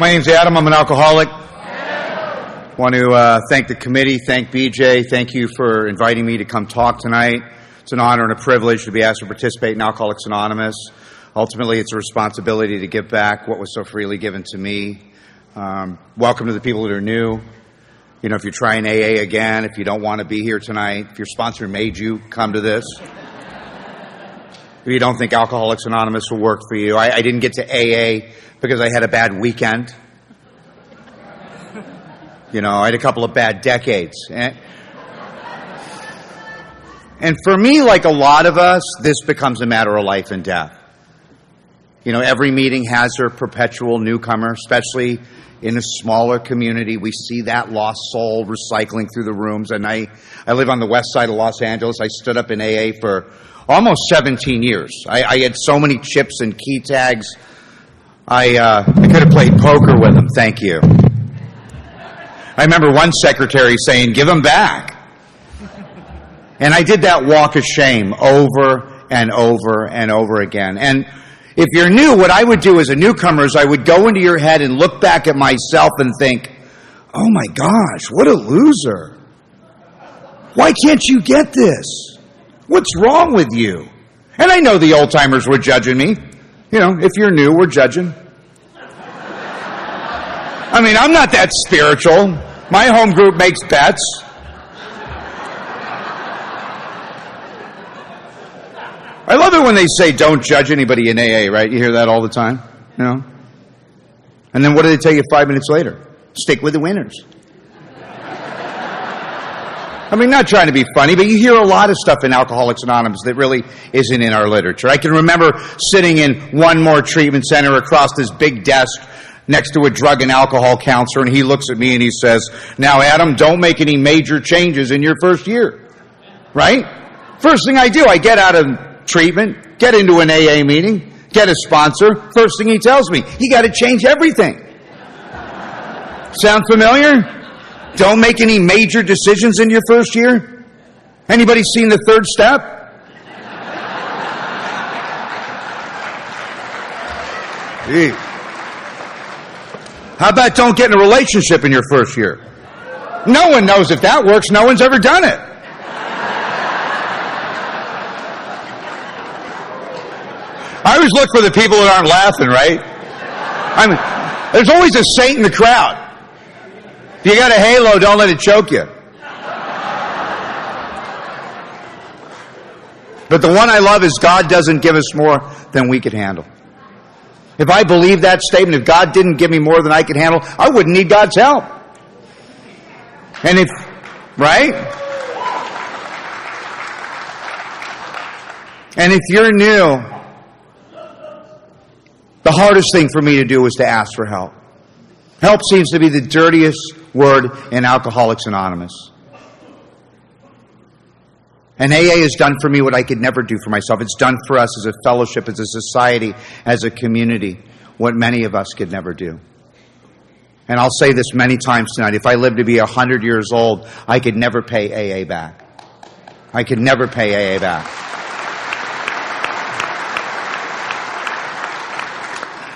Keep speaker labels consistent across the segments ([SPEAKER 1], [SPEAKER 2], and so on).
[SPEAKER 1] My name's Adam. I'm an alcoholic. Want to thank the committee, thank BJ, thank you for inviting me to come talk tonight. It's an honor and a privilege to be asked to participate in Alcoholics Anonymous. Ultimately, it's a responsibility to give back what was so freely given to me. Welcome to the people that are new. You know, if you're trying AA again, if you don't want to be here tonight, if your sponsor made you come to this, if you don't think Alcoholics Anonymous will work for you, I didn't get to AA because I had a bad weekend. You know, I had a couple of bad decades. And for me, like a lot of us, this becomes a matter of life and death. You know, every meeting has their perpetual newcomer, especially in a smaller community. We see that lost soul recycling through the rooms. And I live on the west side of Los Angeles. I stood up in AA for almost 17 years. I had so many chips and key tags. I could have played poker with them. Thank you. I remember one secretary saying, "Give them back." And I did that walk of shame over and over and over again. And if you're new, what I would do as a newcomer is I would go into your head and look back at myself and think, "Oh my gosh, what a loser. Why can't you get this? What's wrong with you?" And I know the old timers were judging me. You know, if you're new, we're judging. I mean, I'm not that spiritual. My home group makes bets. I love it when they say don't judge anybody in AA, right? You hear that all the time, you know? And then what do they tell you 5 minutes later? Stick with the winners. I mean, not trying to be funny, but you hear a lot of stuff in Alcoholics Anonymous that really isn't in our literature. I can remember sitting in one more treatment center across this big desk next to a drug and alcohol counselor, and he looks at me and he says, "Now, Adam, don't make any major changes in your first year." Right? First thing I do, I get out of treatment, get into an AA meeting, get a sponsor. First thing he tells me, you got to change everything. Sound familiar? Don't make any major decisions in your first year. Anybody seen The Third Step? Gee. How about don't get in a relationship in your first year? No one knows if that works. No one's ever done it. I always look for the people that aren't laughing, right? I mean, there's always a saint in the crowd. If you got a halo, don't let it choke you. But the one I love is God doesn't give us more than we could handle. If I believe that statement, if God didn't give me more than I could handle, I wouldn't need God's help. And if, right? And if you're new, the hardest thing for me to do is to ask for help. Help seems to be the dirtiest word in Alcoholics Anonymous. And AA has done for me what I could never do for myself. It's done for us as a fellowship, as a society, as a community, what many of us could never do. And I'll say this many times tonight. If I lived to be 100 years old, I could never pay AA back. I could never pay AA back.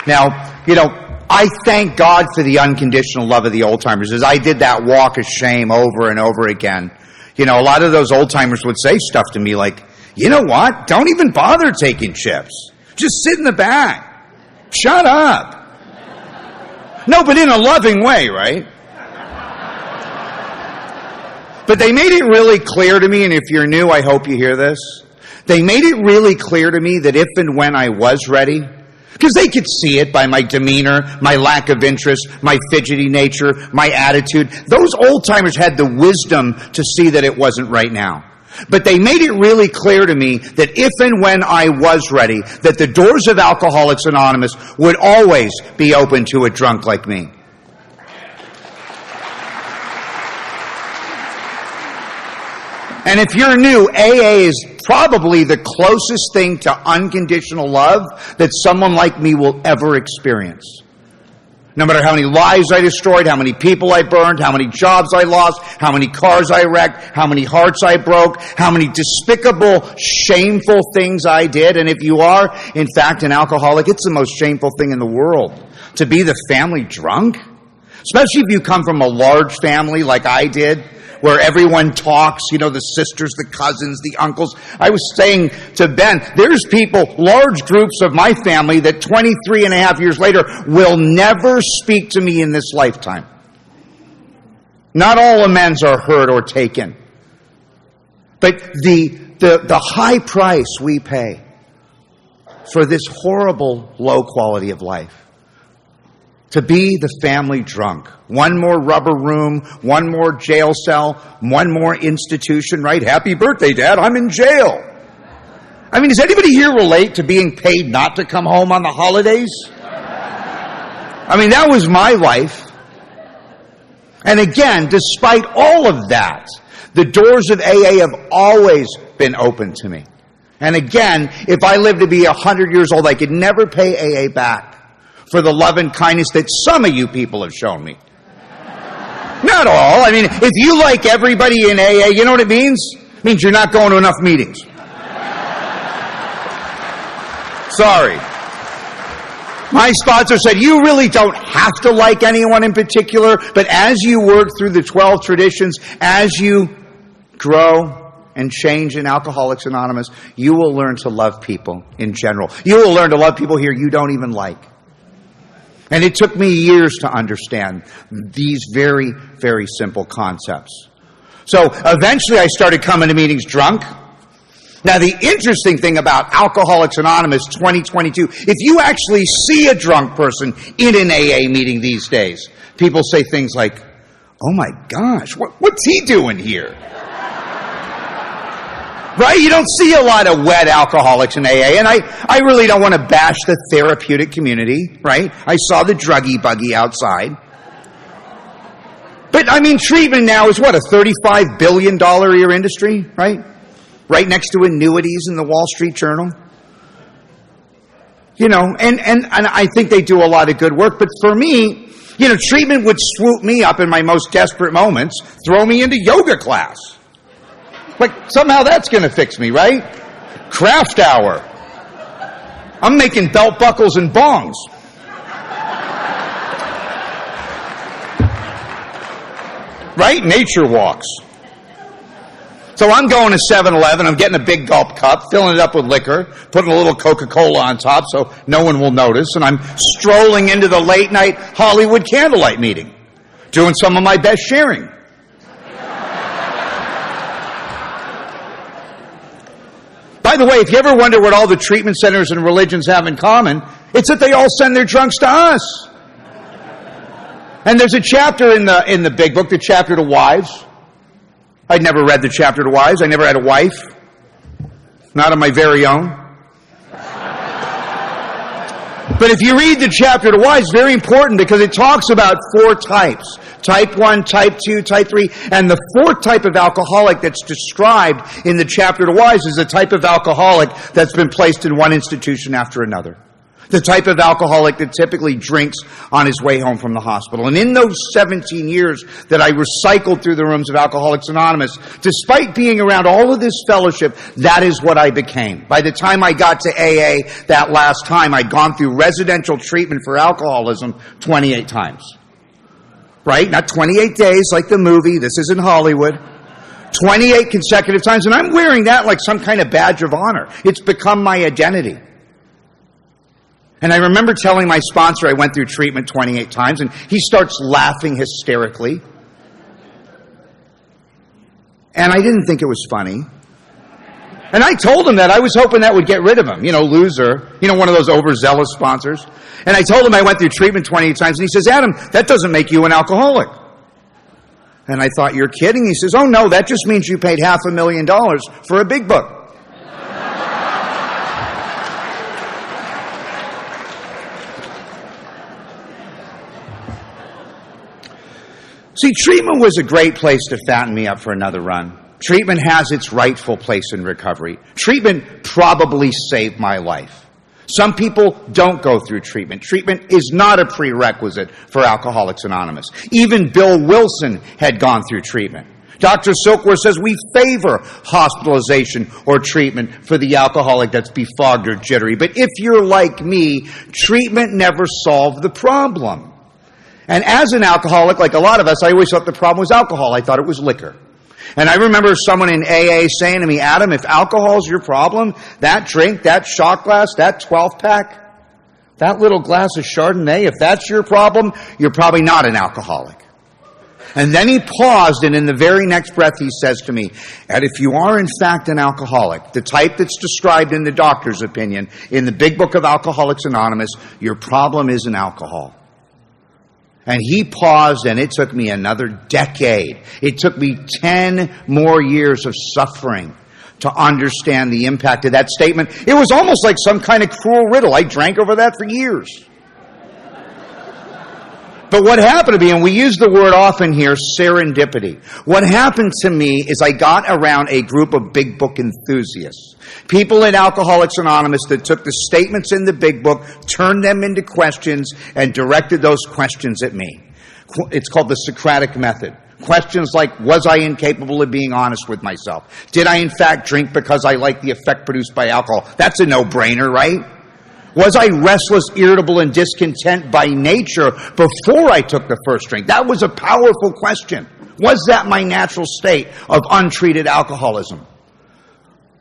[SPEAKER 1] Now, you know, I thank God for the unconditional love of the old-timers. As I did that walk of shame over and over again, you know, a lot of those old-timers would say stuff to me like, "You know what? Don't even bother taking chips. Just sit in the back. Shut up." No, but in a loving way, right? But they made it really clear to me, and if you're new, I hope you hear this. They made it really clear to me that if and when I was ready, because they could see it by my demeanor, my lack of interest, my fidgety nature, my attitude. Those old-timers had the wisdom to see that it wasn't right now. But they made it really clear to me that if and when I was ready, that the doors of Alcoholics Anonymous would always be open to a drunk like me. And if you're new, AA is probably the closest thing to unconditional love that someone like me will ever experience. No matter how many lives I destroyed, how many people I burned, how many jobs I lost, how many cars I wrecked, how many hearts I broke, how many despicable, shameful things I did. And if you are, in fact, an alcoholic, it's the most shameful thing in the world To be the family drunk? Especially if you come from a large family like I did, where everyone talks, the sisters, the cousins, the uncles. I was saying to Ben, there's people, large groups of my family that 23 and a half years later will never speak to me in this lifetime. Not all amends are heard or taken. But the high price we pay for this horrible low quality of life. To be the family drunk. One more rubber room, one more jail cell, one more institution, right? Happy birthday, Dad, I'm in jail. I mean, does anybody here relate to being paid not to come home on the holidays? I mean, that was my life. And again, despite all of that, the doors of AA have always been open to me. And again, if I lived to be 100 years old, I could never pay AA back for the love and kindness that some of you people have shown me. Not all. I mean, if you like everybody in AA, you know what it means? It means you're not going to enough meetings. Sorry. My sponsor said, you really don't have to like anyone in particular, but as you work through the 12 traditions, as you grow and change in Alcoholics Anonymous, you will learn to love people in general. You will learn to love people here you don't even like. And it took me years to understand these very, very simple concepts. So eventually I started coming to meetings drunk. Now the interesting thing about Alcoholics Anonymous 2022, if you actually see a drunk person in an AA meeting these days, people say things like, oh my gosh, what's he doing here? Right? You don't see a lot of wet alcoholics in AA, and I really don't want to bash the therapeutic community, right? I saw the druggy buggy outside. But, I mean, treatment now is what, a $35 billion a year industry, right? Right next to annuities in the Wall Street Journal. And I think they do a lot of good work, but for me, treatment would swoop me up in my most desperate moments, throw me into yoga class. Like, somehow that's going to fix me, right? Craft hour. I'm making belt buckles and bongs. Right? Nature walks. So I'm going to 7-Eleven, I'm getting a big gulp cup, filling it up with liquor, putting a little Coca-Cola on top so no one will notice, and I'm strolling into the late night Hollywood candlelight meeting, doing some of my best sharing. By the way, if you ever wonder what all the treatment centers and religions have in common, it's that they all send their drunks to us. And there's a chapter in the big book, the chapter to wives. I'd never read the chapter to wives. I never had a wife. Not of my very own. But if you read the chapter to wives, it's very important because it talks about 4 types. Type 1, Type 2, Type 3. And the 4th type of alcoholic that's described in the chapter to wives is a type of alcoholic that's been placed in one institution after another. The type of alcoholic that typically drinks on his way home from the hospital. And in those 17 years that I recycled through the rooms of Alcoholics Anonymous, despite being around all of this fellowship, that is what I became. By the time I got to AA that last time, I'd gone through residential treatment for alcoholism 28 times. Right? Not 28 days like the movie. This isn't Hollywood. 28 consecutive times. And I'm wearing that like some kind of badge of honor. It's become my identity. And I remember telling my sponsor I went through treatment 28 times, and he starts laughing hysterically. And I didn't think it was funny. And I told him that. I was hoping that would get rid of him. Loser. One of those overzealous sponsors. And I told him I went through treatment 28 times, and he says, Adam, that doesn't make you an alcoholic. And I thought, you're kidding? He says, oh no, that just means you paid $500,000 for a big book. See, treatment was a great place to fatten me up for another run. Treatment has its rightful place in recovery. Treatment probably saved my life. Some people don't go through treatment. Treatment is not a prerequisite for Alcoholics Anonymous. Even Bill Wilson had gone through treatment. Dr. Silkworth says we favor hospitalization or treatment for the alcoholic that's befogged or jittery. But if you're like me, treatment never solved the problem. And as an alcoholic, like a lot of us, I always thought the problem was alcohol. I thought it was liquor. And I remember someone in AA saying to me, Adam, if alcohol is your problem, that drink, that shot glass, that 12-pack, that little glass of Chardonnay, if that's your problem, you're probably not an alcoholic. And then he paused, and in the very next breath he says to me, and if you are in fact an alcoholic, the type that's described in the doctor's opinion, in the big book of Alcoholics Anonymous, your problem isn't alcohol. And he paused, and it took me another decade. It took me 10 more years of suffering to understand the impact of that statement. It was almost like some kind of cruel riddle. I drank over that for years. But what happened to me, and we use the word often here, serendipity. What happened to me is I got around a group of big book enthusiasts. People in Alcoholics Anonymous that took the statements in the big book, turned them into questions, and directed those questions at me. It's called the Socratic method. Questions like, was I incapable of being honest with myself? Did I in fact drink because I like the effect produced by alcohol? That's a no-brainer, right? Was I restless, irritable, and discontent by nature before I took the first drink? That was a powerful question. Was that my natural state of untreated alcoholism?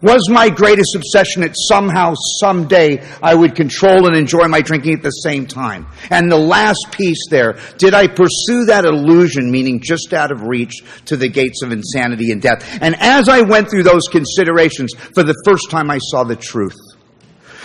[SPEAKER 1] Was my greatest obsession that somehow, someday, I would control and enjoy my drinking at the same time? And the last piece there, did I pursue that illusion, meaning just out of reach, to the gates of insanity and death? And as I went through those considerations, for the first time I saw the truth.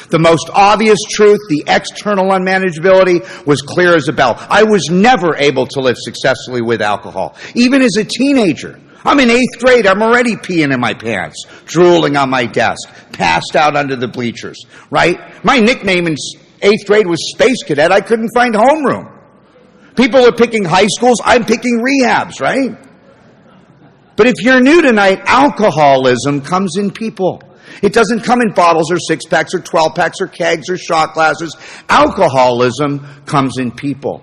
[SPEAKER 1] The most obvious truth, the external unmanageability, was clear as a bell. I was never able to live successfully with alcohol. Even as a teenager. I'm in 8th grade. I'm already peeing in my pants, drooling on my desk, passed out under the bleachers, right? My nickname in 8th grade was Space Cadet. I couldn't find homeroom. People are picking high schools. I'm picking rehabs, right? But if you're new tonight, alcoholism comes in people. It doesn't come in bottles or 6-packs or 12-packs or kegs or shot glasses. Alcoholism comes in people.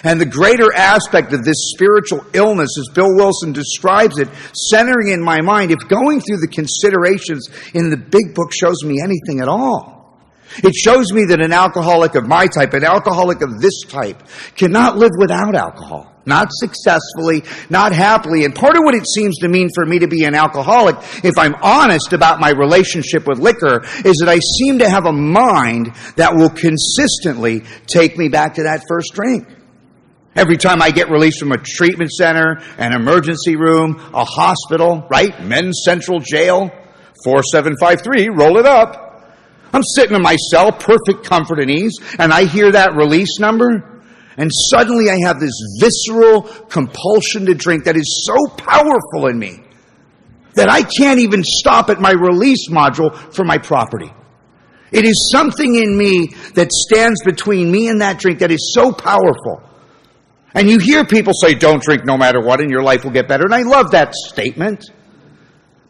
[SPEAKER 1] And the greater aspect of this spiritual illness, as Bill Wilson describes it, centering in my mind, if going through the considerations in the big book shows me anything at all, it shows me that an alcoholic of my type, an alcoholic of this type, cannot live without alcohol. Not successfully, not happily. And part of what it seems to mean for me to be an alcoholic, if I'm honest about my relationship with liquor, is that I seem to have a mind that will consistently take me back to that first drink. Every time I get released from a treatment center, an emergency room, a hospital, right? Men's Central Jail, 4753, roll it up. I'm sitting in my cell, perfect comfort and ease, and I hear that release number. And suddenly I have this visceral compulsion to drink that is so powerful in me that I can't even stop at my release module for my property. It is something in me that stands between me and that drink that is so powerful. And you hear people say, don't drink no matter what and your life will get better. And I love that statement.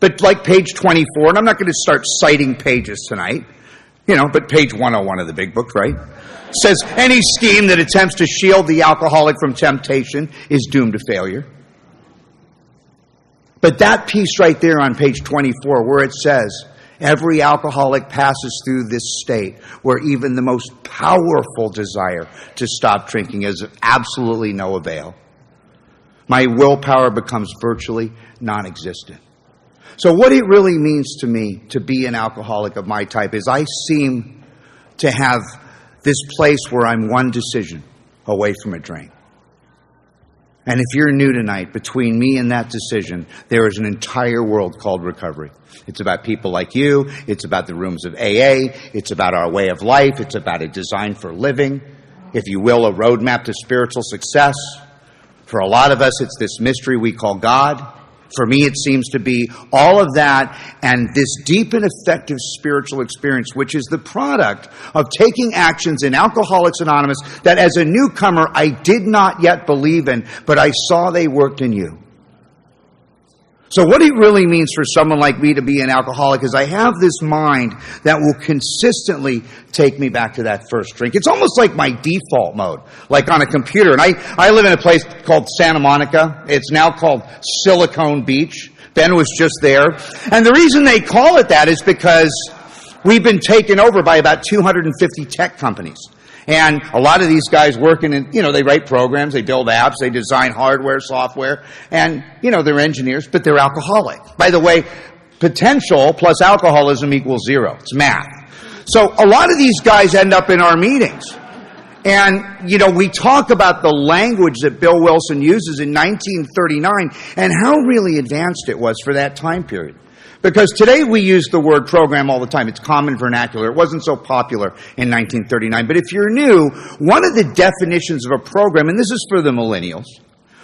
[SPEAKER 1] But like page 24, and I'm not going to start citing pages tonight, but page 101 of the big book, right? Says any scheme that attempts to shield the alcoholic from temptation is doomed to failure. But that piece right there on page 24 where it says every alcoholic passes through this state where even the most powerful desire to stop drinking is of absolutely no avail. My willpower becomes virtually non-existent. So what it really means to me to be an alcoholic of my type is I seem to have this place where I'm one decision away from a drink. And if you're new tonight, between me and that decision, there is an entire world called recovery. It's about people like you. It's about the rooms of AA. It's about our way of life. It's about a design for living, if you will, a roadmap to spiritual success. For a lot of us, it's this mystery we call God. For me, it seems to be all of that and this deep and effective spiritual experience, which is the product of taking actions in Alcoholics Anonymous that as a newcomer I did not yet believe in, but I saw they worked in you. So what it really means for someone like me to be an alcoholic is I have this mind that will consistently take me back to that first drink. It's almost like my default mode, like on a computer. And I live in a place called Santa Monica. It's now called Silicon Beach. Ben was just there. And the reason they call it that is because we've been taken over by about 250 tech companies. And a lot of these guys working in, they write programs, they build apps, they design hardware, software, and, they're engineers, but they're alcoholic. By the way, potential plus alcoholism equals 0. It's math. So a lot of these guys end up in our meetings. And, we talk about the language that Bill Wilson uses in 1939 and how really advanced it was for that time period. Because today we use the word program all the time. It's common vernacular. It wasn't so popular in 1939. But if you're new, one of the definitions of a program, and this is for the millennials,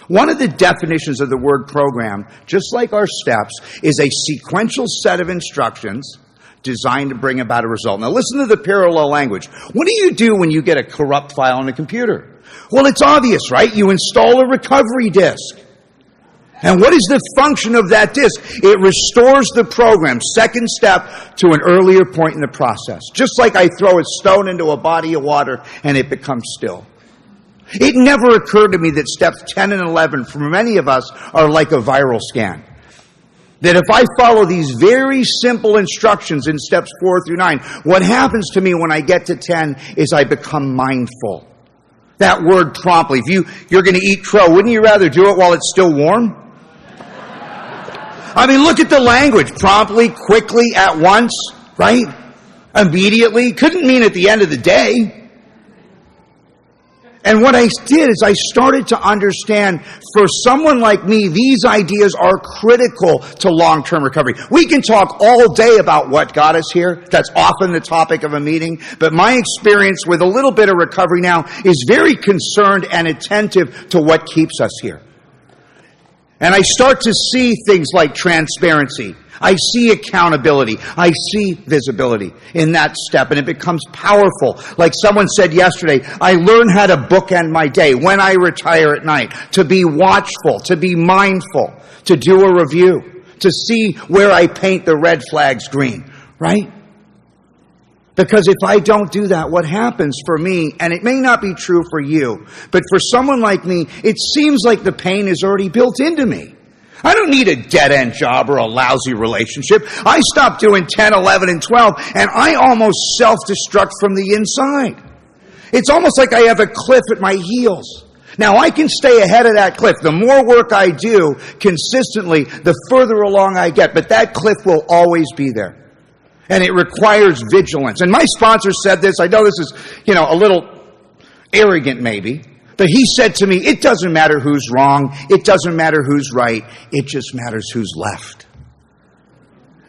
[SPEAKER 1] one of the definitions of the word program, just like our steps, is a sequential set of instructions designed to bring about a result. Now listen to the parallel language. What do you do when you get a corrupt file on a computer? Well, it's obvious, right? You install a recovery disk. And what is the function of that disk? It restores the program, second step, to an earlier point in the process. Just like I throw a stone into a body of water and it becomes still. It never occurred to me that steps 10 and 11 for many of us are like a viral scan. That if I follow these very simple instructions in steps 4 through 9, what happens to me when I get to 10 is I become mindful. That word promptly. If you're going to eat crow, wouldn't you rather do it while it's still warm? I mean, look at the language. Promptly, quickly, at once, right? Immediately. Couldn't mean at the end of the day. And what I did is I started to understand, for someone like me, these ideas are critical to long-term recovery. We can talk all day about what got us here. That's often the topic of a meeting. But my experience with a little bit of recovery now is very concerned and attentive to what keeps us here. And I start to see things like transparency. I see accountability. I see visibility in that step, and it becomes powerful. Like someone said yesterday, I learn how to bookend my day when I retire at night, to be watchful, to be mindful, to do a review, to see where I paint the red flags green, right? Because if I don't do that, what happens for me, and it may not be true for you, but for someone like me, it seems like the pain is already built into me. I don't need a dead-end job or a lousy relationship. I stopped doing 10, 11, and 12, and I almost self-destruct from the inside. It's almost like I have a cliff at my heels. Now, I can stay ahead of that cliff. The more work I do consistently, the further along I get, but that cliff will always be there. And it requires vigilance. And my sponsor said this. I know this is, a little arrogant maybe. But he said to me, it doesn't matter who's wrong. It doesn't matter who's right. It just matters who's left.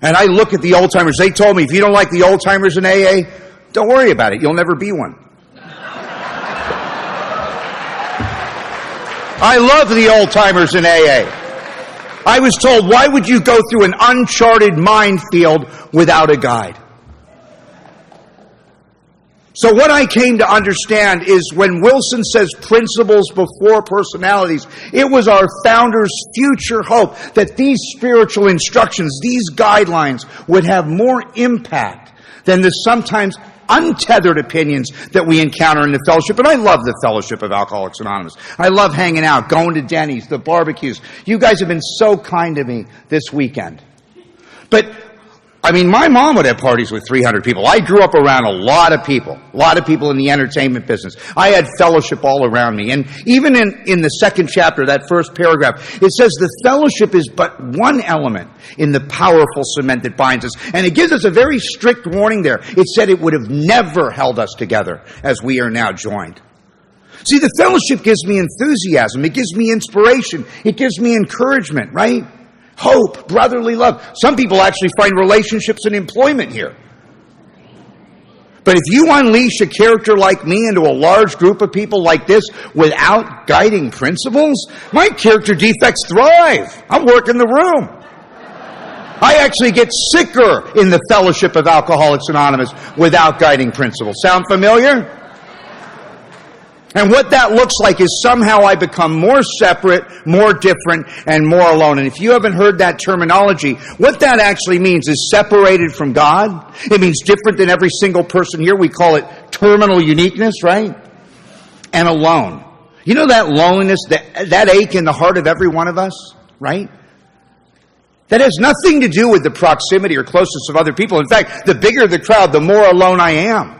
[SPEAKER 1] And I look at the old timers. They told me, if you don't like the old timers in AA, don't worry about it. You'll never be one. I love the old timers in AA. I was told, why would you go through an uncharted minefield without a guide? So what I came to understand is when Wilson says principles before personalities, it was our founder's future hope that these spiritual instructions, these guidelines, would have more impact than the sometimes untethered opinions that we encounter in the fellowship. And I love the fellowship of Alcoholics Anonymous. I love hanging out, going to Denny's, the barbecues. You guys have been so kind to me this weekend. But my mom would have parties with 300 people. I grew up around a lot of people in the entertainment business. I had fellowship all around me. And even in the second chapter, that first paragraph, it says the fellowship is but one element in the powerful cement that binds us. And it gives us a very strict warning there. It said it would have never held us together as we are now joined. See, the fellowship gives me enthusiasm. It gives me inspiration. It gives me encouragement, right? Hope, brotherly love. Some people actually find relationships and employment here. But if you unleash a character like me into a large group of people like this without guiding principles, my character defects thrive. I'm working the room. I actually get sicker in the fellowship of Alcoholics Anonymous without guiding principles. Sound familiar? And what that looks like is somehow I become more separate, more different, and more alone. And if you haven't heard that terminology, what that actually means is separated from God. It means different than every single person here. We call it terminal uniqueness, right? And alone. You know that loneliness, that ache in the heart of every one of us, right? That has nothing to do with the proximity or closeness of other people. In fact, the bigger the crowd, the more alone I am.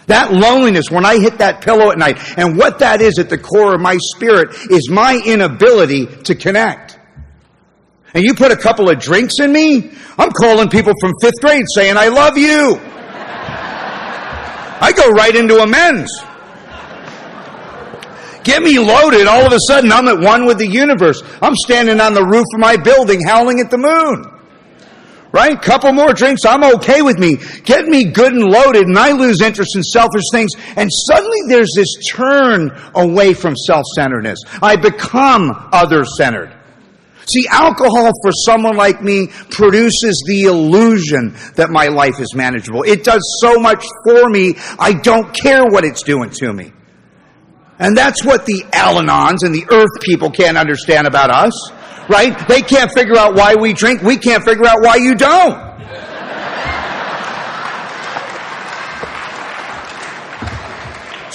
[SPEAKER 1] That loneliness, when I hit that pillow at night, and what that is at the core of my spirit is my inability to connect. And you put a couple of drinks in me, I'm calling people from 5th grade saying, I love you. I go right into amends. Get me loaded, all of a sudden I'm at one with the universe. I'm standing on the roof of my building howling at the moon. Right? Couple more drinks, I'm okay with me. Get me good and loaded, and I lose interest in selfish things. And suddenly there's this turn away from self-centeredness. I become other-centered. See, alcohol for someone like me produces the illusion that my life is manageable. It does so much for me, I don't care what it's doing to me. And that's what the Al-Anons and the earth people can't understand about us. Right? They can't figure out why we drink. We can't figure out why you don't.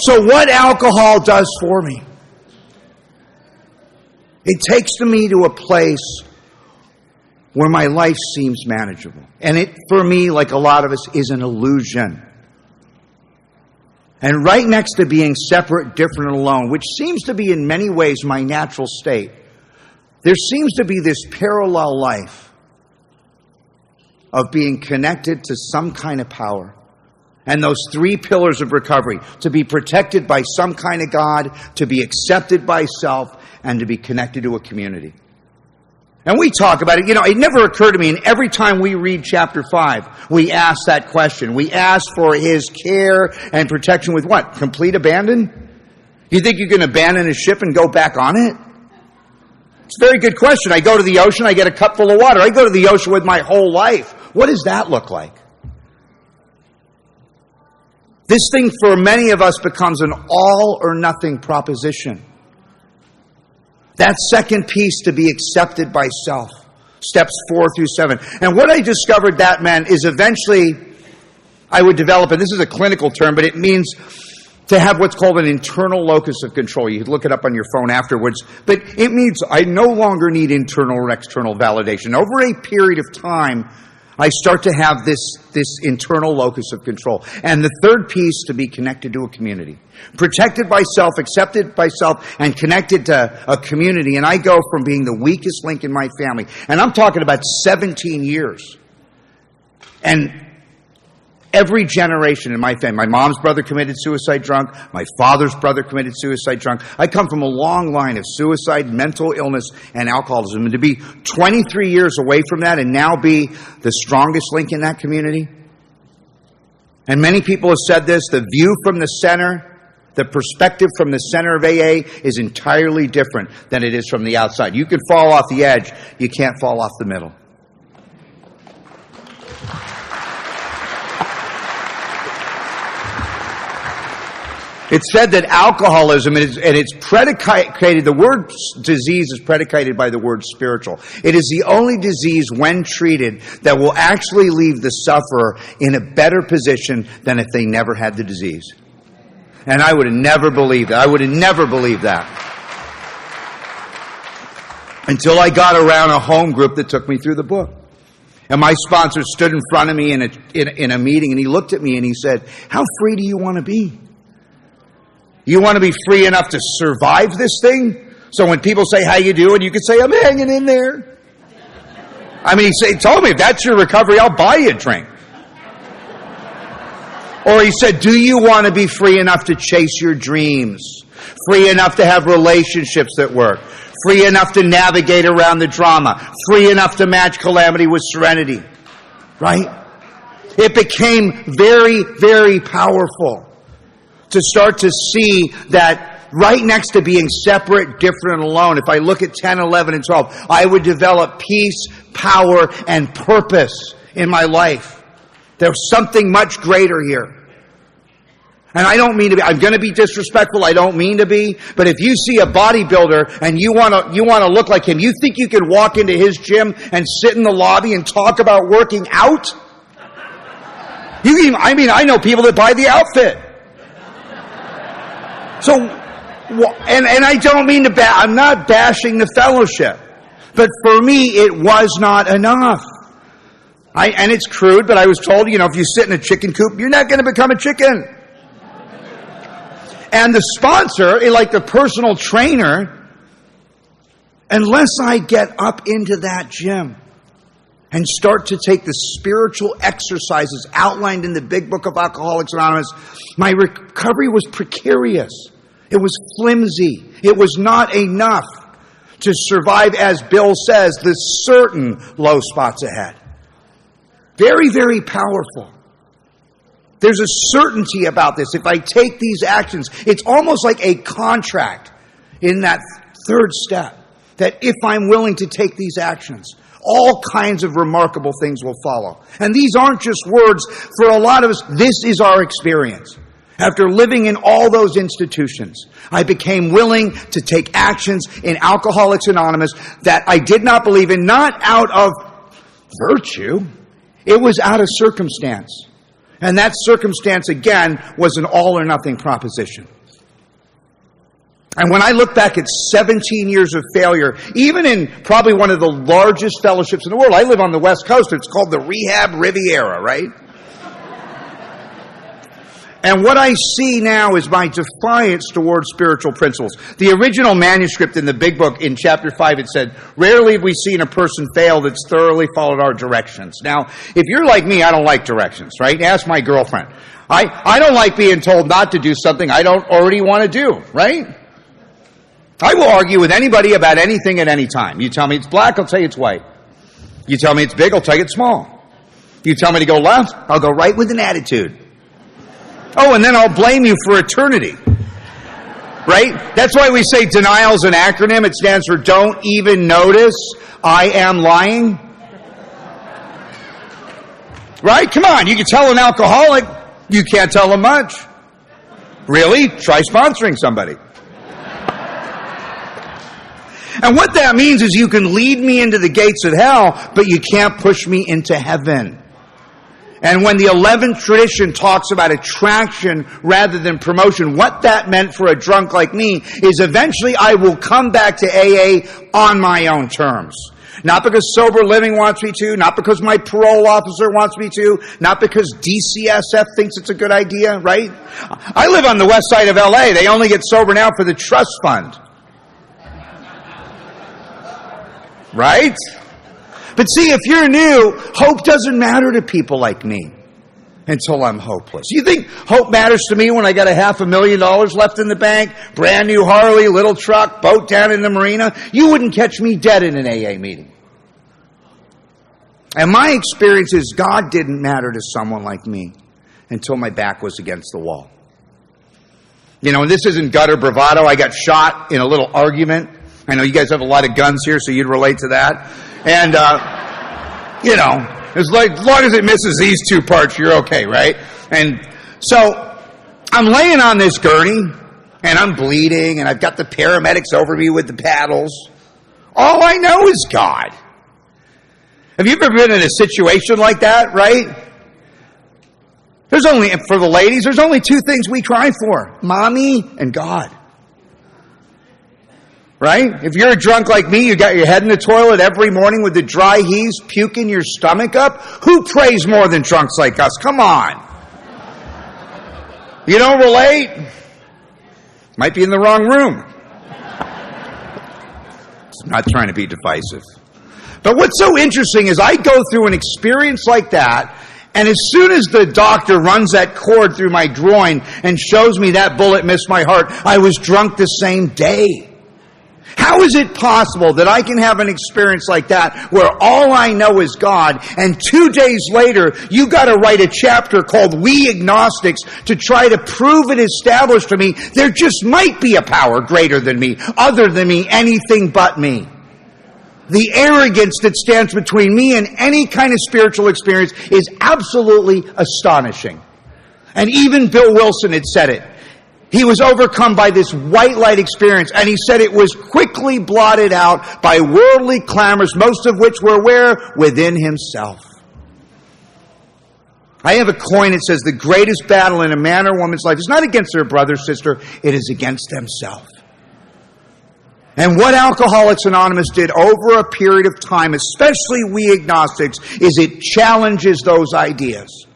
[SPEAKER 1] So what alcohol does for me, it takes me to a place where my life seems manageable. And it, for me, like a lot of us, is an illusion. And right next to being separate, different, and alone, which seems to be in many ways my natural state, there seems to be this parallel life of being connected to some kind of power. And those 3 pillars of recovery: to be protected by some kind of God, to be accepted by self, and to be connected to a community. And we talk about it. You know, it never occurred to me, and every time we read chapter 5, we ask that question. We ask for His care and protection with what? Complete abandon? You think you can abandon a ship and go back on it? It's a very good question. I go to the ocean, I get a cup full of water. I go to the ocean with my whole life. What does that look like? This thing for many of us becomes an all or nothing proposition. That second piece, to be accepted by self. Steps 4 through 7. And what I discovered that meant is eventually I would develop, and this is a clinical term, but it means to have what's called an internal locus of control. You can look it up on your phone afterwards. But it means I no longer need internal or external validation. Over a period of time, I start to have this internal locus of control. And the third piece, to be connected to a community. Protected by self, accepted by self, and connected to a community. And I go from being the weakest link in my family, and I'm talking about 17 years. And every generation in my family, my mom's brother committed suicide drunk, my father's brother committed suicide drunk. I come from a long line of suicide, mental illness, and alcoholism. And to be 23 years away from that and now be the strongest link in that community. And many people have said this, the view from the center, the perspective from the center of AA is entirely different than it is from the outside. You can fall off the edge, you can't fall off the middle. It's said that alcoholism, and it's predicated, the word disease is predicated by the word spiritual. It is the only disease, when treated, that will actually leave the sufferer in a better position than if they never had the disease. And I would have never believed that. I would have never believed that. Until I got around a home group that took me through the book. And my sponsor stood in front of me in a meeting, and he looked at me and he said, "How free do you want to be? You want to be free enough to survive this thing? So when people say, how you doing? You can say, I'm hanging in there." I mean, he told me, if that's your recovery, I'll buy you a drink. Or he said, do you want to be free enough to chase your dreams? Free enough to have relationships that work? Free enough to navigate around the drama? Free enough to match calamity with serenity? Right? It became very, very powerful to start to see that right next to being separate, different, and alone, if I look at 10, 11, and 12, I would develop peace, power, and purpose in my life. There's something much greater here. And I don't mean to be, I'm going to be disrespectful, I don't mean to be, but if you see a bodybuilder and you want to look like him, you think you can walk into his gym and sit in the lobby and talk about working out? I know people that buy the outfit. So, and I don't mean to I'm not bashing the fellowship, but for me, it was not enough. And it's crude, but I was told, if you sit in a chicken coop, you're not going to become a chicken. And the sponsor, like the personal trainer, unless I get up into that gym and start to take the spiritual exercises outlined in the big book of Alcoholics Anonymous, my recovery was precarious. It was flimsy. It was not enough to survive, as Bill says, the certain low spots ahead. Very, very powerful. There's a certainty about this. If I take these actions, it's almost like a contract in that third step, that if I'm willing to take these actions, all kinds of remarkable things will follow. And these aren't just words. For a lot of us, this is our experience. After living in all those institutions, I became willing to take actions in Alcoholics Anonymous that I did not believe in, not out of virtue. It was out of circumstance. And that circumstance, again, was an all or nothing proposition. And when I look back at 17 years of failure, even in probably one of the largest fellowships in the world, I live on the West Coast, it's called the Rehab Riviera, right? And what I see now is my defiance towards spiritual principles. The original manuscript in the big book in chapter 5, it said, rarely have we seen a person fail that's thoroughly followed our directions. Now, if you're like me, I don't like directions, right? Ask my girlfriend. I don't like being told not to do something I don't already want to do, right? I will argue with anybody about anything at any time. You tell me it's black, I'll tell you it's white. You tell me it's big, I'll tell you it's small. You tell me to go left, I'll go right with an attitude. Oh, and then I'll blame you for eternity. Right? That's why we say denial's an acronym. It stands for don't even notice I am lying. Right? Come on, you can tell an alcoholic, you can't tell them much. Really? Try sponsoring somebody. And what that means is you can lead me into the gates of hell, but you can't push me into heaven. And when the 11th tradition talks about attraction rather than promotion, what that meant for a drunk like me is eventually I will come back to AA on my own terms. Not because sober living wants me to, not because my parole officer wants me to, not because DCSF thinks it's a good idea, right? I live on the west side of LA. They only get sober now for the trust fund. Right? But see, if you're new, hope doesn't matter to people like me until I'm hopeless. You think hope matters to me when I got $500,000 left in the bank, brand new Harley, little truck, boat down in the marina? You wouldn't catch me dead in an AA meeting. And my experience is God didn't matter to someone like me until my back was against the wall. And this isn't gutter bravado. I got shot in a little argument. I know you guys have a lot of guns here, so you'd relate to that. And, as long as it misses these two parts, you're okay, right? And so I'm laying on this gurney, and I'm bleeding, and I've got the paramedics over me with the paddles. All I know is God. Have you ever been in a situation like that, right? For the ladies, there's only two things we cry for: Mommy and God. Right? If you're a drunk like me, you got your head in the toilet every morning with the dry heaves puking your stomach up. Who prays more than drunks like us? Come on. You don't relate? Might be in the wrong room. I'm not trying to be divisive. But what's so interesting is I go through an experience like that, and as soon as the doctor runs that cord through my groin and shows me that bullet missed my heart, I was drunk the same day. How is it possible that I can have an experience like that where all I know is God, and 2 days later you got to write a chapter called We Agnostics to try to prove and establish to me there just might be a power greater than me, other than me, anything but me? The arrogance that stands between me and any kind of spiritual experience is absolutely astonishing. And even Bill Wilson had said it. He was overcome by this white light experience, and he said it was quickly blotted out by worldly clamors, most of which were where? Within himself. I have a coin that says the greatest battle in a man or woman's life is not against their brother or sister, it is against themselves. And what Alcoholics Anonymous did over a period of time, especially we agnostics, is it challenges those ideas.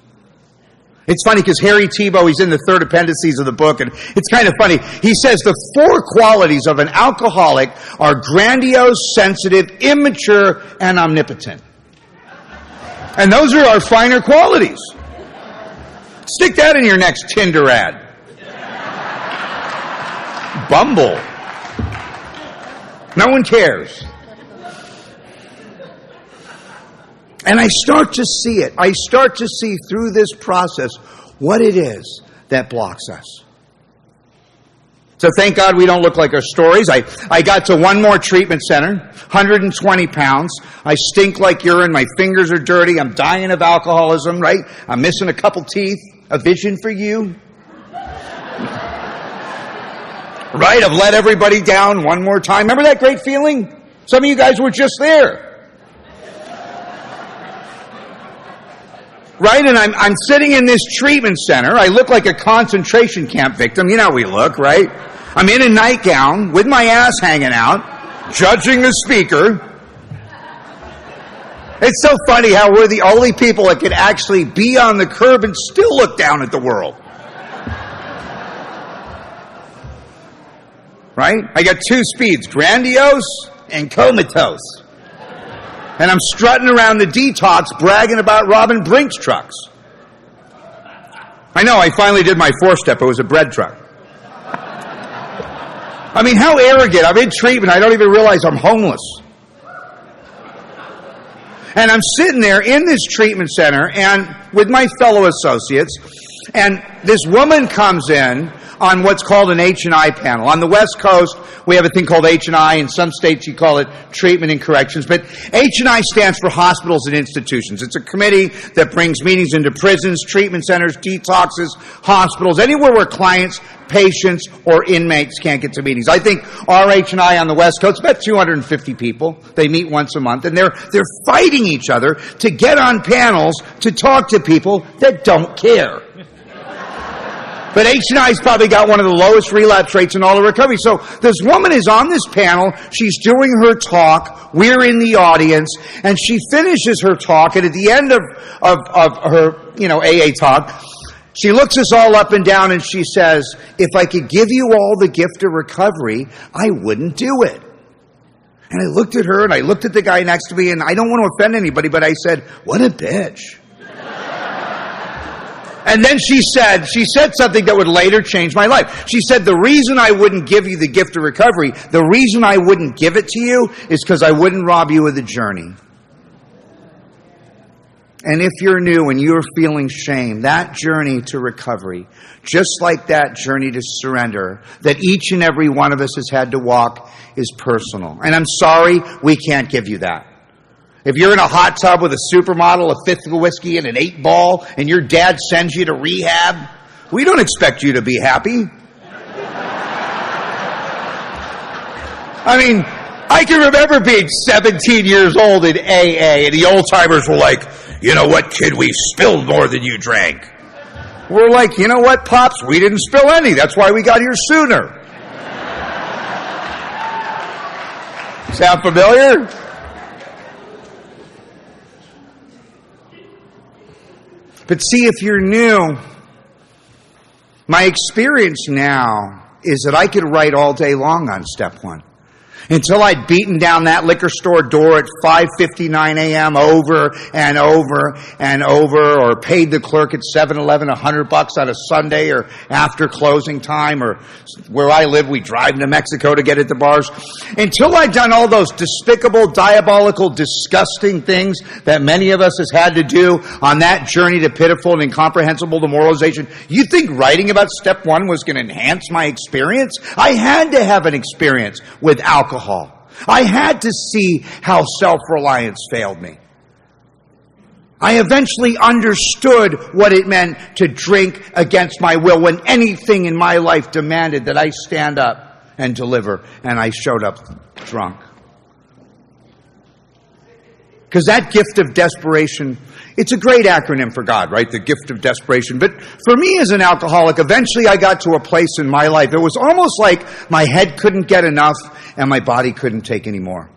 [SPEAKER 1] It's funny because Harry Tebow, he's in the third appendices of the book, and it's kind of funny. He says the 4 qualities of an alcoholic are grandiose, sensitive, immature, and omnipotent. And those are our finer qualities. Stick that in your next Tinder ad. Bumble. No one cares. And I start to see it. I start to see through this process what it is that blocks us. So thank God we don't look like our stories. I got to one more treatment center, 120 pounds. I stink like urine. My fingers are dirty. I'm dying of alcoholism, right? I'm missing a couple teeth. A vision for you. Right? I've let everybody down one more time. Remember that great feeling? Some of you guys were just there. Right? And I'm sitting in this treatment center. I look like a concentration camp victim. You know how we look, right? I'm in a nightgown with my ass hanging out, judging the speaker. It's so funny how we're the only people that can actually be on the curb and still look down at the world. Right? I got 2 speeds, grandiose and comatose. And I'm strutting around the detox bragging about robbing Brinks trucks. I know, I finally did my 4-step. It was a bread truck. I mean, how arrogant. I'm in treatment. I don't even realize I'm homeless. And I'm sitting there in this treatment center and with my fellow associates, and this woman comes in on what's called an H&I panel. On the West Coast, we have a thing called H&I. In some states, you call it treatment and corrections. But H&I stands for hospitals and institutions. It's a committee that brings meetings into prisons, treatment centers, detoxes, hospitals, anywhere where clients, patients, or inmates can't get to meetings. I think our H&I on the West Coast, about 250 people. They meet once a month, and they're fighting each other to get on panels to talk to people that don't care. But H&I's probably got one of the lowest relapse rates in all of recovery. So this woman is on this panel. She's doing her talk. We're in the audience. And she finishes her talk. And at the end of her, AA talk, she looks us all up and down and she says, if I could give you all the gift of recovery, I wouldn't do it. And I looked at her and I looked at the guy next to me, and I don't want to offend anybody, but I said, what a bitch. And then she said something that would later change my life. She said, the reason I wouldn't give you the gift of recovery, the reason I wouldn't give it to you is because I wouldn't rob you of the journey. And if you're new and you're feeling shame, that journey to recovery, just like that journey to surrender that each and every one of us has had to walk, is personal. And I'm sorry, we can't give you that. If you're in a hot tub with a supermodel, a 5th of whiskey, and an 8-ball, and your dad sends you to rehab, we don't expect you to be happy. I mean, I can remember being 17 years old in AA, and the old-timers were like, you know what, kid, we spilled more than you drank. We're like, you know what, Pops, we didn't spill any. That's why we got here sooner. Sound familiar? But see, if you're new, my experience now is that I could write all day long on step 1. Until I'd beaten down that liquor store door at 5:59 a.m. over and over and over, or paid the clerk at 7-Eleven $100 on a Sunday or after closing time, or where I live, we drive to Mexico to get at the bars. Until I'd done all those despicable, diabolical, disgusting things that many of us has had to do on that journey to pitiful and incomprehensible demoralization, you think writing about step 1 was going to enhance my experience? I had to have an experience with alcohol. I had to see how self-reliance failed me. I eventually understood what it meant to drink against my will when anything in my life demanded that I stand up and deliver, and I showed up drunk. Because that gift of desperation, it's a great acronym for God, right? The gift of desperation. But for me as an alcoholic, eventually I got to a place in my life. It was almost like my head couldn't get enough and my body couldn't take any more.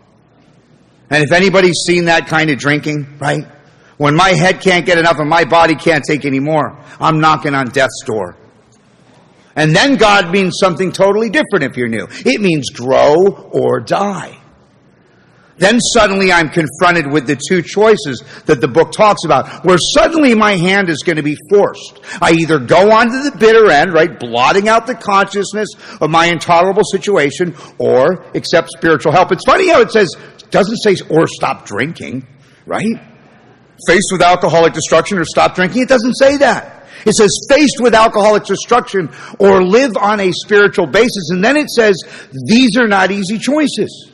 [SPEAKER 1] And if anybody's seen that kind of drinking, right? When my head can't get enough and my body can't take any more, I'm knocking on death's door. And then God means something totally different if you're new. It means grow or die. Then suddenly I'm confronted with the two choices that the book talks about, where suddenly my hand is going to be forced. I either go on to the bitter end, right, blotting out the consciousness of my intolerable situation, or accept spiritual help. It's funny how it doesn't say, or stop drinking, right? Faced with alcoholic destruction or stop drinking, it doesn't say that. It says faced with alcoholic destruction or live on a spiritual basis. And then it says these are not easy choices.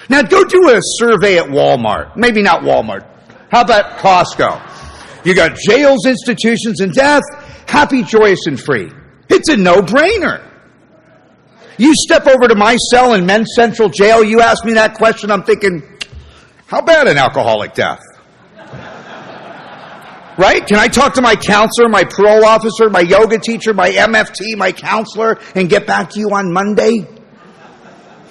[SPEAKER 1] Now go do a survey at Walmart. Maybe not Walmart. How about Costco? You got jails, institutions, and death. Happy, joyous, and free. It's a no-brainer. You step over to my cell in Men's Central Jail, you ask me that question, I'm thinking, how bad an alcoholic death? Right? Can I talk to my counselor, my parole officer, my yoga teacher, my MFT, my counselor, and get back to you on Monday?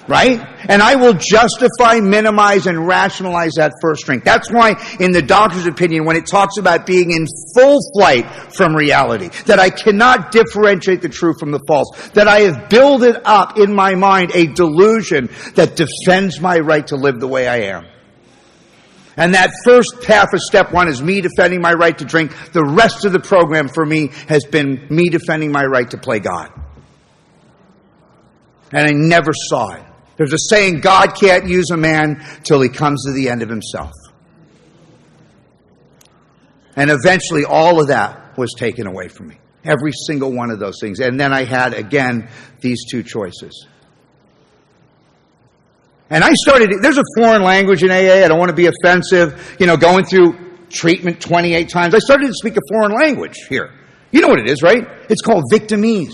[SPEAKER 1] Right? And I will justify, minimize, and rationalize that first drink. That's why, in the doctor's opinion, when it talks about being in full flight from reality, that I cannot differentiate the true from the false, that I have builded up in my mind a delusion that defends my right to live the way I am. And that first half of step one is me defending my right to drink. The rest of the program for me has been me defending my right to play God. And I never saw it. There's a saying, God can't use a man till he comes to the end of himself. And eventually all of that was taken away from me. Every single one of those things. And then I had, again, these two choices. And I started, there's a foreign language in AA, I don't want to be offensive, going through treatment 28 times. I started to speak a foreign language here. You know what it is, right? It's called victimese.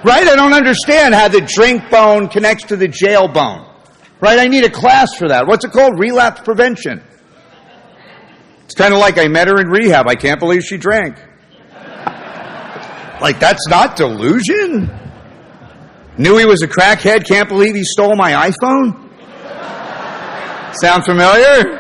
[SPEAKER 1] Right? I don't understand how the drink bone connects to the jail bone. Right? I need a class for that. What's it called? Relapse prevention. It's kind of like I met her in rehab. I can't believe she drank. Like, that's not delusion? Knew he was a crackhead, can't believe he stole my iPhone? Sound familiar?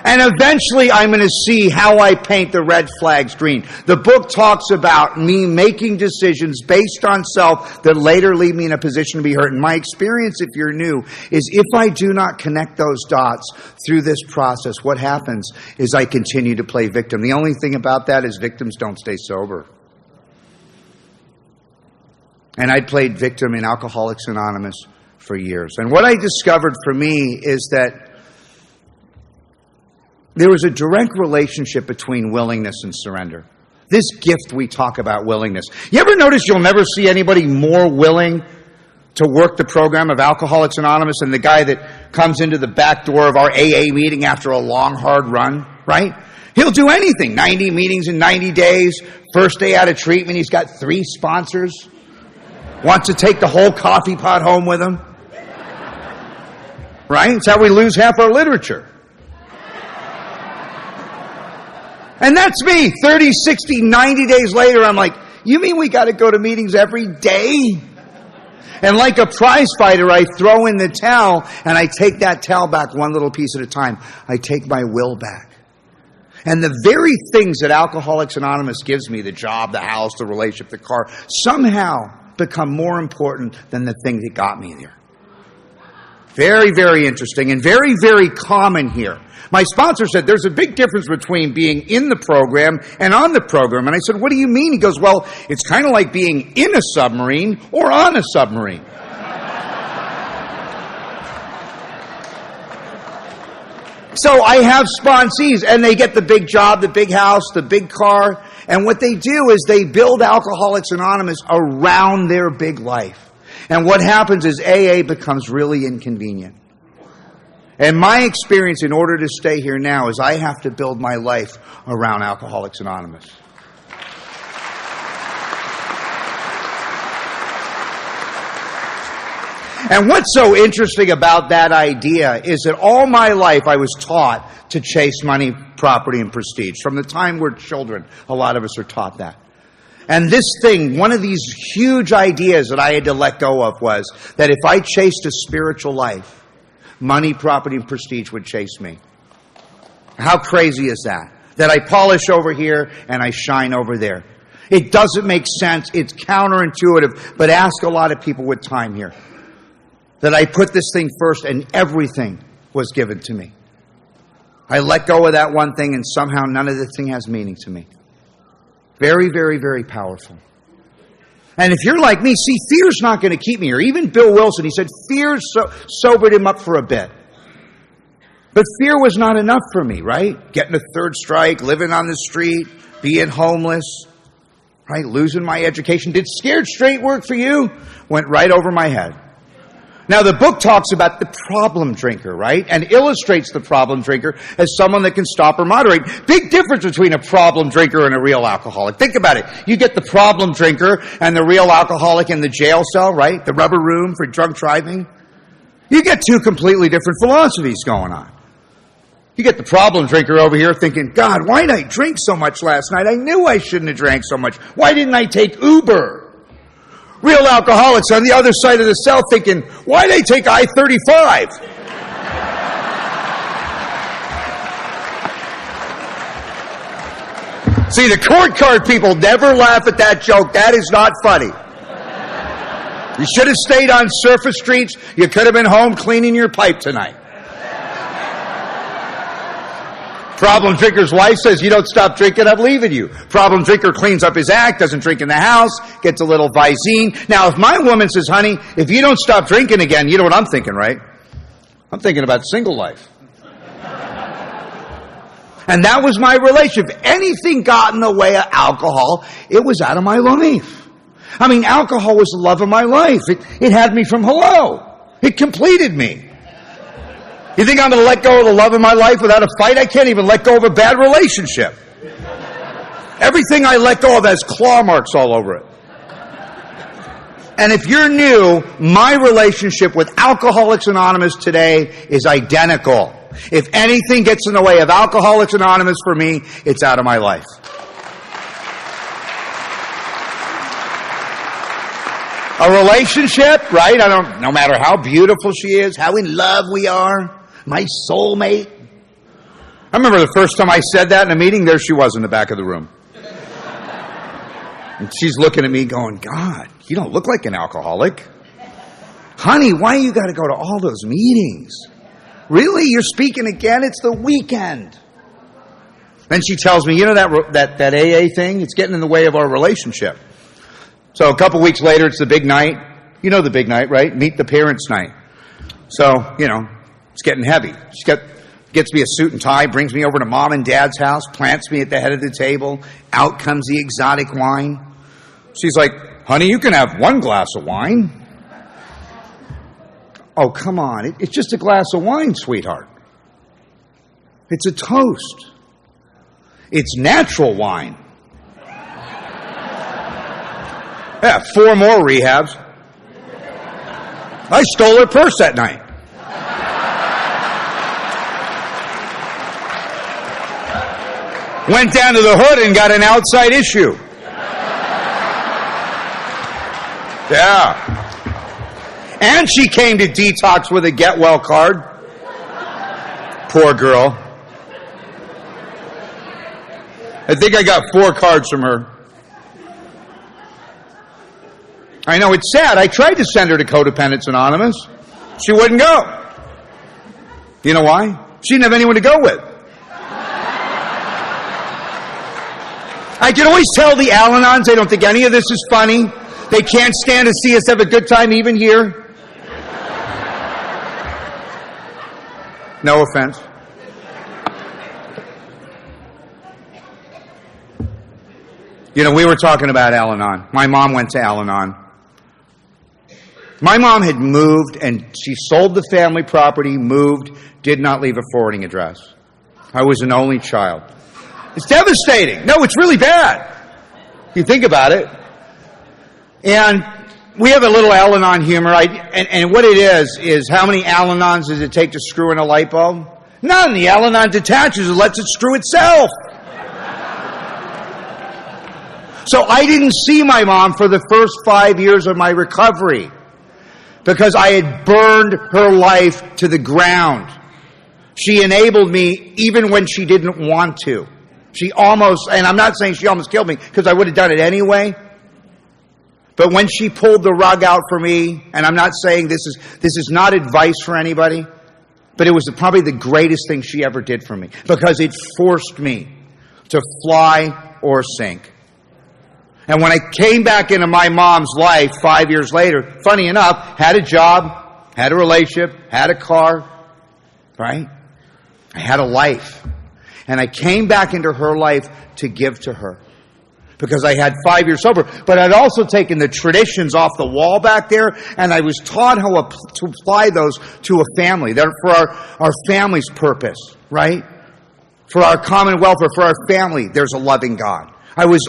[SPEAKER 1] And eventually I'm going to see how I paint the red flags green. The book talks about me making decisions based on self that later leave me in a position to be hurt. And my experience, if you're new, is if I do not connect those dots through this process, what happens is I continue to play victim. The only thing about that is victims don't stay sober. And I played victim in Alcoholics Anonymous for years. And what I discovered for me is that there was a direct relationship between willingness and surrender. This gift we talk about, willingness. You ever notice you'll never see anybody more willing to work the program of Alcoholics Anonymous than the guy that comes into the back door of our AA meeting after a long, hard run, right? He'll do anything. 90 meetings in 90 days. First day out of treatment, he's got 3 sponsors. Wants to take the whole coffee pot home with him. Right? It's how we lose half our literature. And that's me. 30, 60, 90 days later, I'm like, you mean we got to go to meetings every day? And like a prize fighter, I throw in the towel, and I take that towel back one little piece at a time. I take my will back. And the very things that Alcoholics Anonymous gives me, the job, the house, the relationship, the car, somehow become more important than the thing that got me there. Very, very interesting and very, very common here. My sponsor said there's a big difference between being in the program and on the program. And I said, what do you mean? He goes, well, it's kind of like being in a submarine or on a submarine. So I have sponsees, and they get the big job, the big house, the big car. And what they do is they build Alcoholics Anonymous around their big life. And what happens is AA becomes really inconvenient. And my experience in order to stay here now is I have to build my life around Alcoholics Anonymous. And what's so interesting about that idea is that all my life I was taught to chase money, property, and prestige. From the time we're children, a lot of us are taught that. And this thing, one of these huge ideas that I had to let go of was that if I chased a spiritual life, money, property, and prestige would chase me. How crazy is that? That I polish over here and I shine over there. It doesn't make sense. It's counterintuitive, but ask a lot of people with time here. That I put this thing first and everything was given to me. I let go of that one thing and somehow none of the thing has meaning to me. Very, very, very powerful. And if you're like me, see, fear's not going to keep me here. Even Bill Wilson, he said fear sobered him up for a bit. But fear was not enough for me, right? Getting a third strike, living on the street, being homeless, right? Losing my education. Did scared straight work for you? Went right over my head. Now, the book talks about the problem drinker, right? And illustrates the problem drinker as someone that can stop or moderate. Big difference between a problem drinker and a real alcoholic. Think about it. You get the problem drinker and the real alcoholic in the jail cell, right? The rubber room for drunk driving. You get two completely different philosophies going on. You get the problem drinker over here thinking, God, why did I drink so much last night? I knew I shouldn't have drank so much. Why didn't I take Uber? Real alcoholics on the other side of the cell thinking, why did I take I-35? See, the court card people never laugh at that joke. That is not funny. You should have stayed on surface streets. You could have been home cleaning your pipe tonight. Problem drinker's wife says, you don't stop drinking, I'm leaving you. Problem drinker cleans up his act, doesn't drink in the house, gets a little Visine. Now, if my woman says, honey, if you don't stop drinking again, you know what I'm thinking, right? I'm thinking about single life. And that was my relationship. If anything got in the way of alcohol, it was out of my life. I mean, alcohol was the love of my life. It had me from hello. It completed me. You think I'm going to let go of the love of my life without a fight? I can't even let go of a bad relationship. Everything I let go of has claw marks all over it. And if you're new, my relationship with Alcoholics Anonymous today is identical. If anything gets in the way of Alcoholics Anonymous for me, it's out of my life. A relationship, right? No matter how beautiful she is, how in love we are. My soulmate. I remember the first time I said that in a meeting, there she was in the back of the room. And she's looking at me going, God, you don't look like an alcoholic. Honey, why you got to go to all those meetings? Really? You're speaking again? It's the weekend. Then she tells me, you know that AA thing? It's getting in the way of our relationship. So a couple weeks later, it's the big night. You know the big night, right? Meet the parents night. So, it's getting heavy. She gets me a suit and tie, brings me over to mom and dad's house, plants me at the head of the table. Out comes the exotic wine. She's like, honey, you can have one glass of wine. Oh, come on. It's just a glass of wine, sweetheart. It's a toast. It's natural wine. Yeah, 4 more rehabs. I stole her purse that night. Went down to the hood and got an outside issue. Yeah. And she came to detox with a get well card. Poor girl. I think I got 4 cards from her. I know, it's sad. I tried to send her to Codependents Anonymous. She wouldn't go. You know why? She didn't have anyone to go with. I can always tell the Al-Anons, they don't think any of this is funny. They can't stand to see us have a good time even here. No offense. We were talking about Al-Anon. My mom went to Al-Anon. My mom had moved, and she sold the family property, moved, did not leave a forwarding address. I was an only child. It's devastating. No, it's really bad. You think about it. And we have a little Al-Anon humor. And what it is how many Al-Anons does it take to screw in a light bulb? None. The Al-Anon detaches and lets it screw itself. So I didn't see my mom for the first 5 years of my recovery because I had burned her life to the ground. She enabled me even when she didn't want to. She almost, and I'm not saying she almost killed me because I would have done it anyway. But when she pulled the rug out for me, and I'm not saying this is not advice for anybody, but it was probably the greatest thing she ever did for me because it forced me to fly or sink. And when I came back into my mom's life 5 years later, funny enough, had a job, had a relationship, had a car, right? I had a life. And I came back into her life to give to her because I had 5 years sober. But I'd also taken the traditions off the wall back there, and I was taught how to apply those to a family. They're for our family's purpose, right? For our common welfare, for our family, there's a loving God. I was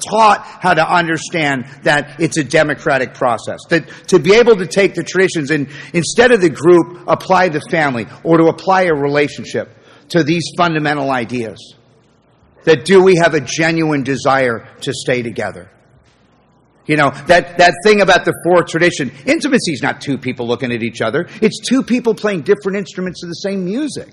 [SPEAKER 1] taught how to understand that it's a democratic process. That to be able to take the traditions and instead of the group, apply the family or to apply a relationship to these fundamental ideas. That do we have a genuine desire to stay together? You know, that thing about the fourth tradition, intimacy is not two people looking at each other. It's two people playing different instruments of the same music.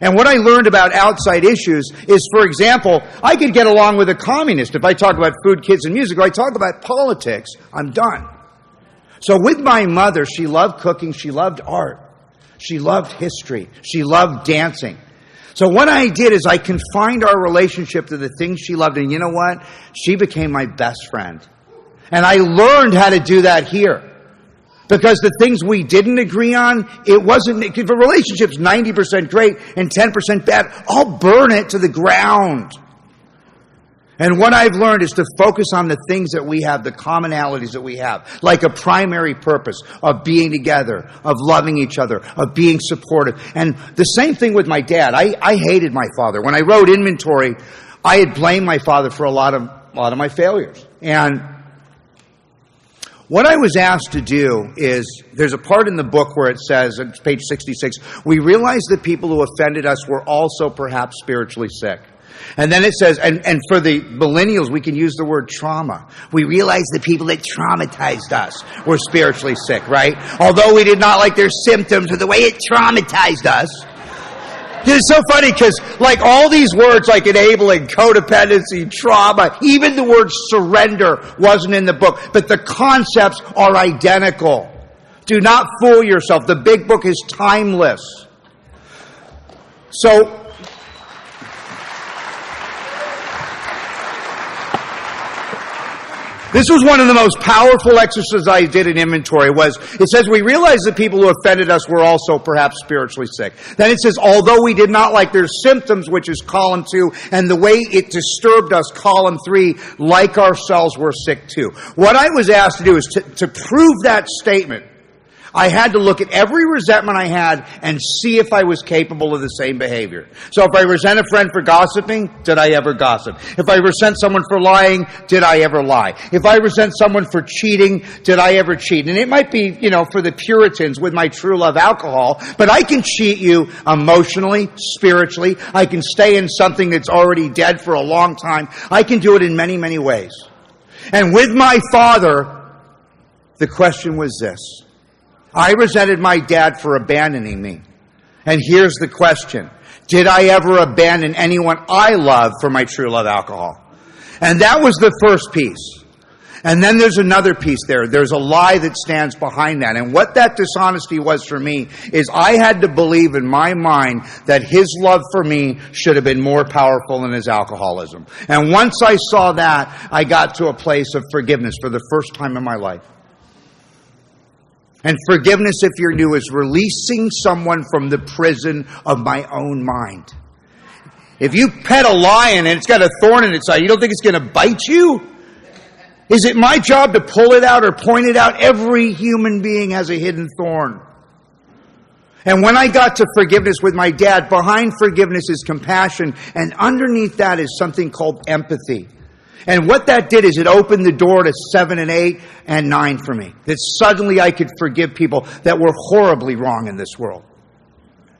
[SPEAKER 1] And what I learned about outside issues is, for example, I could get along with a communist if I talk about food, kids, and music. If I talk about politics, I'm done. So with my mother, she loved cooking, she loved art, she loved history, she loved dancing. So what I did is I confined our relationship to the things she loved, and you know what? She became my best friend. And I learned how to do that here. Because the things we didn't agree on, it wasn't, if a relationship's 90% great and 10% bad, I'll burn it to the ground. And what I've learned is to focus on the things that we have, the commonalities that we have, like a primary purpose of being together, of loving each other, of being supportive. And the same thing with my dad. I hated my father. When I wrote Inventory, I had blamed my father for a lot of my failures. And what I was asked to do is, there's a part in the book where it says, it's page 66, we realized that people who offended us were also perhaps spiritually sick. And then it says, and for the millennials, we can use the word trauma. We realized the people that traumatized us were spiritually sick, right? Although we did not like their symptoms or the way it traumatized us. It's so funny because like all these words like enabling, codependency, trauma, even the word surrender wasn't in the book. But the concepts are identical. Do not fool yourself. The big book is timeless. So, this was one of the most powerful exercises I did in Inventory. It says, we realized that people who offended us were also perhaps spiritually sick. Then it says, although we did not like their symptoms, which is column 2, and the way it disturbed us, column 3, like ourselves, we're sick too. What I was asked to do is to prove that statement. I had to look at every resentment I had and see if I was capable of the same behavior. So if I resent a friend for gossiping, did I ever gossip? If I resent someone for lying, did I ever lie? If I resent someone for cheating, did I ever cheat? And it might be, for the Puritans with my true love alcohol, but I can cheat you emotionally, spiritually. I can stay in something that's already dead for a long time. I can do it in many, many ways. And with my father, the question was this. I resented my dad for abandoning me. And here's the question. Did I ever abandon anyone I love for my true love alcohol? And that was the first piece. And then there's another piece there. There's a lie that stands behind that. And what that dishonesty was for me is I had to believe in my mind that his love for me should have been more powerful than his alcoholism. And once I saw that, I got to a place of forgiveness for the first time in my life. And forgiveness, if you're new, is releasing someone from the prison of my own mind. If you pet a lion and it's got a thorn in its side, you don't think it's going to bite you? Is it my job to pull it out or point it out? Every human being has a hidden thorn. And when I got to forgiveness with my dad, behind forgiveness is compassion, and underneath that is something called empathy. And what that did is it opened the door to 7 and 8 and 9 for me. That suddenly I could forgive people that were horribly wrong in this world.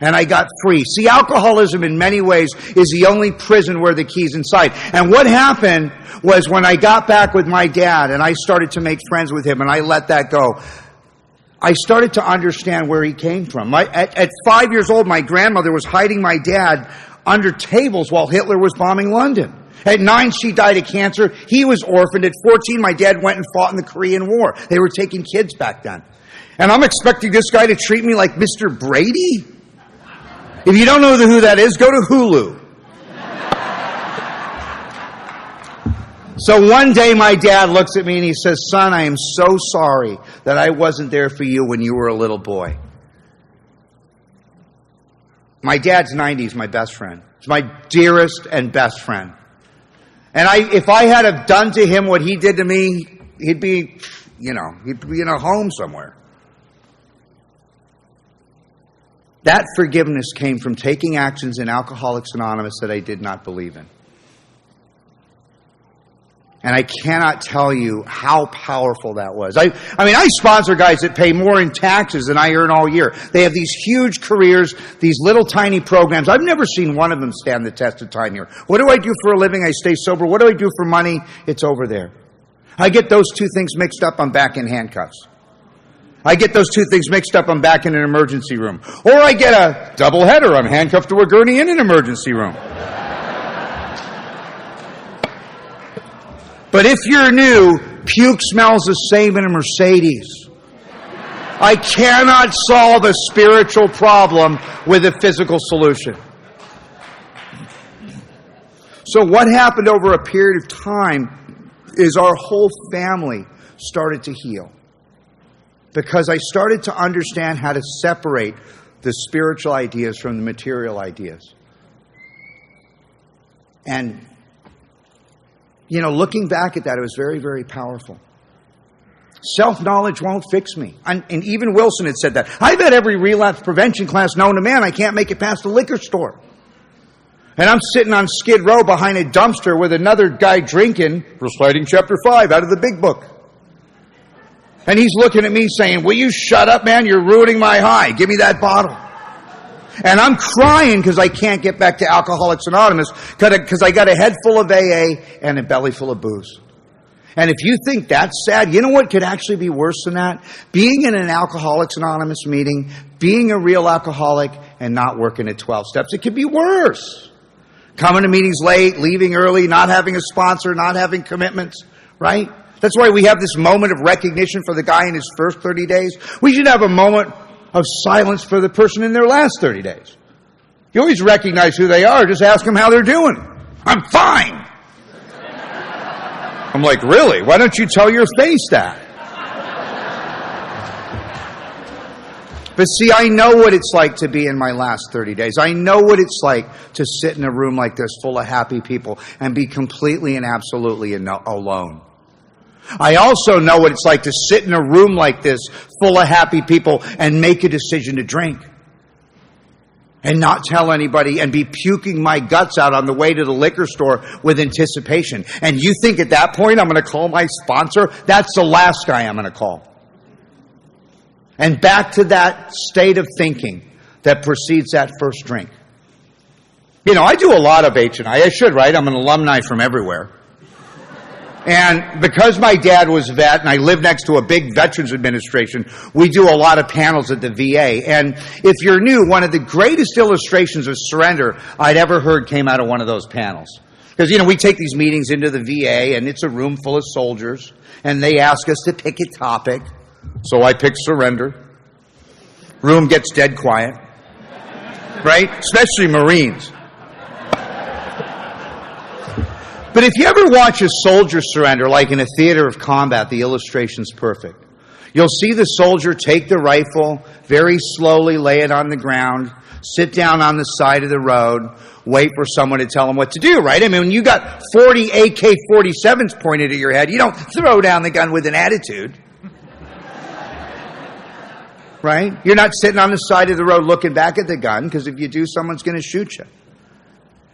[SPEAKER 1] And I got free. See, alcoholism in many ways is the only prison where the key's inside. And what happened was when I got back with my dad and I started to make friends with him and I let that go, I started to understand where he came from. At 5 years old, my grandmother was hiding my dad under tables while Hitler was bombing London. At 9, she died of cancer. He was orphaned. At 14, my dad went and fought in the Korean War. They were taking kids back then. And I'm expecting this guy to treat me like Mr. Brady? If you don't know who that is, go to Hulu. So one day my dad looks at me and he says, "Son, I am so sorry that I wasn't there for you when you were a little boy." My dad's 90. He's my best friend. He's my dearest and best friend. And if I had have done to him what he did to me, he'd be in a home somewhere. That forgiveness came from taking actions in Alcoholics Anonymous that I did not believe in. And I cannot tell you how powerful that was. I sponsor guys that pay more in taxes than I earn all year. They have these huge careers, these little tiny programs. I've never seen one of them stand the test of time here. What do I do for a living? I stay sober. What do I do for money? It's over there. I get those two things mixed up, I'm back in handcuffs. I get those two things mixed up, I'm back in an emergency room. Or I get a double header, I'm handcuffed to a gurney in an emergency room. But if you're new, puke smells the same in a Mercedes. I cannot solve a spiritual problem with a physical solution. So what happened over a period of time is our whole family started to heal. Because I started to understand how to separate the spiritual ideas from the material ideas. And looking back at that, it was very, very powerful. Self-knowledge won't fix me. And even Wilson had said that. I've had every relapse prevention class known to man. I can't make it past the liquor store. And I'm sitting on Skid Row behind a dumpster with another guy drinking, reciting chapter 5 out of the big book. And he's looking at me saying, "Will you shut up, man? You're ruining my high. Give me that bottle." And I'm crying because I can't get back to Alcoholics Anonymous because I got a head full of AA and a belly full of booze. And if you think that's sad, you know what could actually be worse than that? Being in an Alcoholics Anonymous meeting, being a real alcoholic, and not working at 12 steps. It could be worse. Coming to meetings late, leaving early, not having a sponsor, not having commitments, right? That's why we have this moment of recognition for the guy in his first 30 days. We should have a moment of silence for the person in their last 30 days. You always recognize who they are. Just ask them how they're doing. "I'm fine." I'm like, really? Why don't you tell your face that? But see, I know what it's like to be in my last 30 days. I know what it's like to sit in a room like this full of happy people and be completely and absolutely alone. I also know what it's like to sit in a room like this full of happy people and make a decision to drink and not tell anybody and be puking my guts out on the way to the liquor store with anticipation. And you think at that point I'm going to call my sponsor? That's the last guy I'm going to call. And back to that state of thinking that precedes that first drink. I do a lot of H&I. I should, right? I'm an alumni from everywhere. And because my dad was a vet and I live next to a big Veterans Administration, we do a lot of panels at the VA. And if you're new, one of the greatest illustrations of surrender I'd ever heard came out of one of those panels. Because, we take these meetings into the VA and it's a room full of soldiers and they ask us to pick a topic. So I pick surrender. Room gets dead quiet. Right? Especially Marines. But if you ever watch a soldier surrender, like in a theater of combat, the illustration's perfect. You'll see the soldier take the rifle, very slowly lay it on the ground, sit down on the side of the road, wait for someone to tell them what to do, right? I mean, when you got 40 AK-47s pointed at your head, you don't throw down the gun with an attitude. Right? You're not sitting on the side of the road looking back at the gun, because if you do, someone's going to shoot you.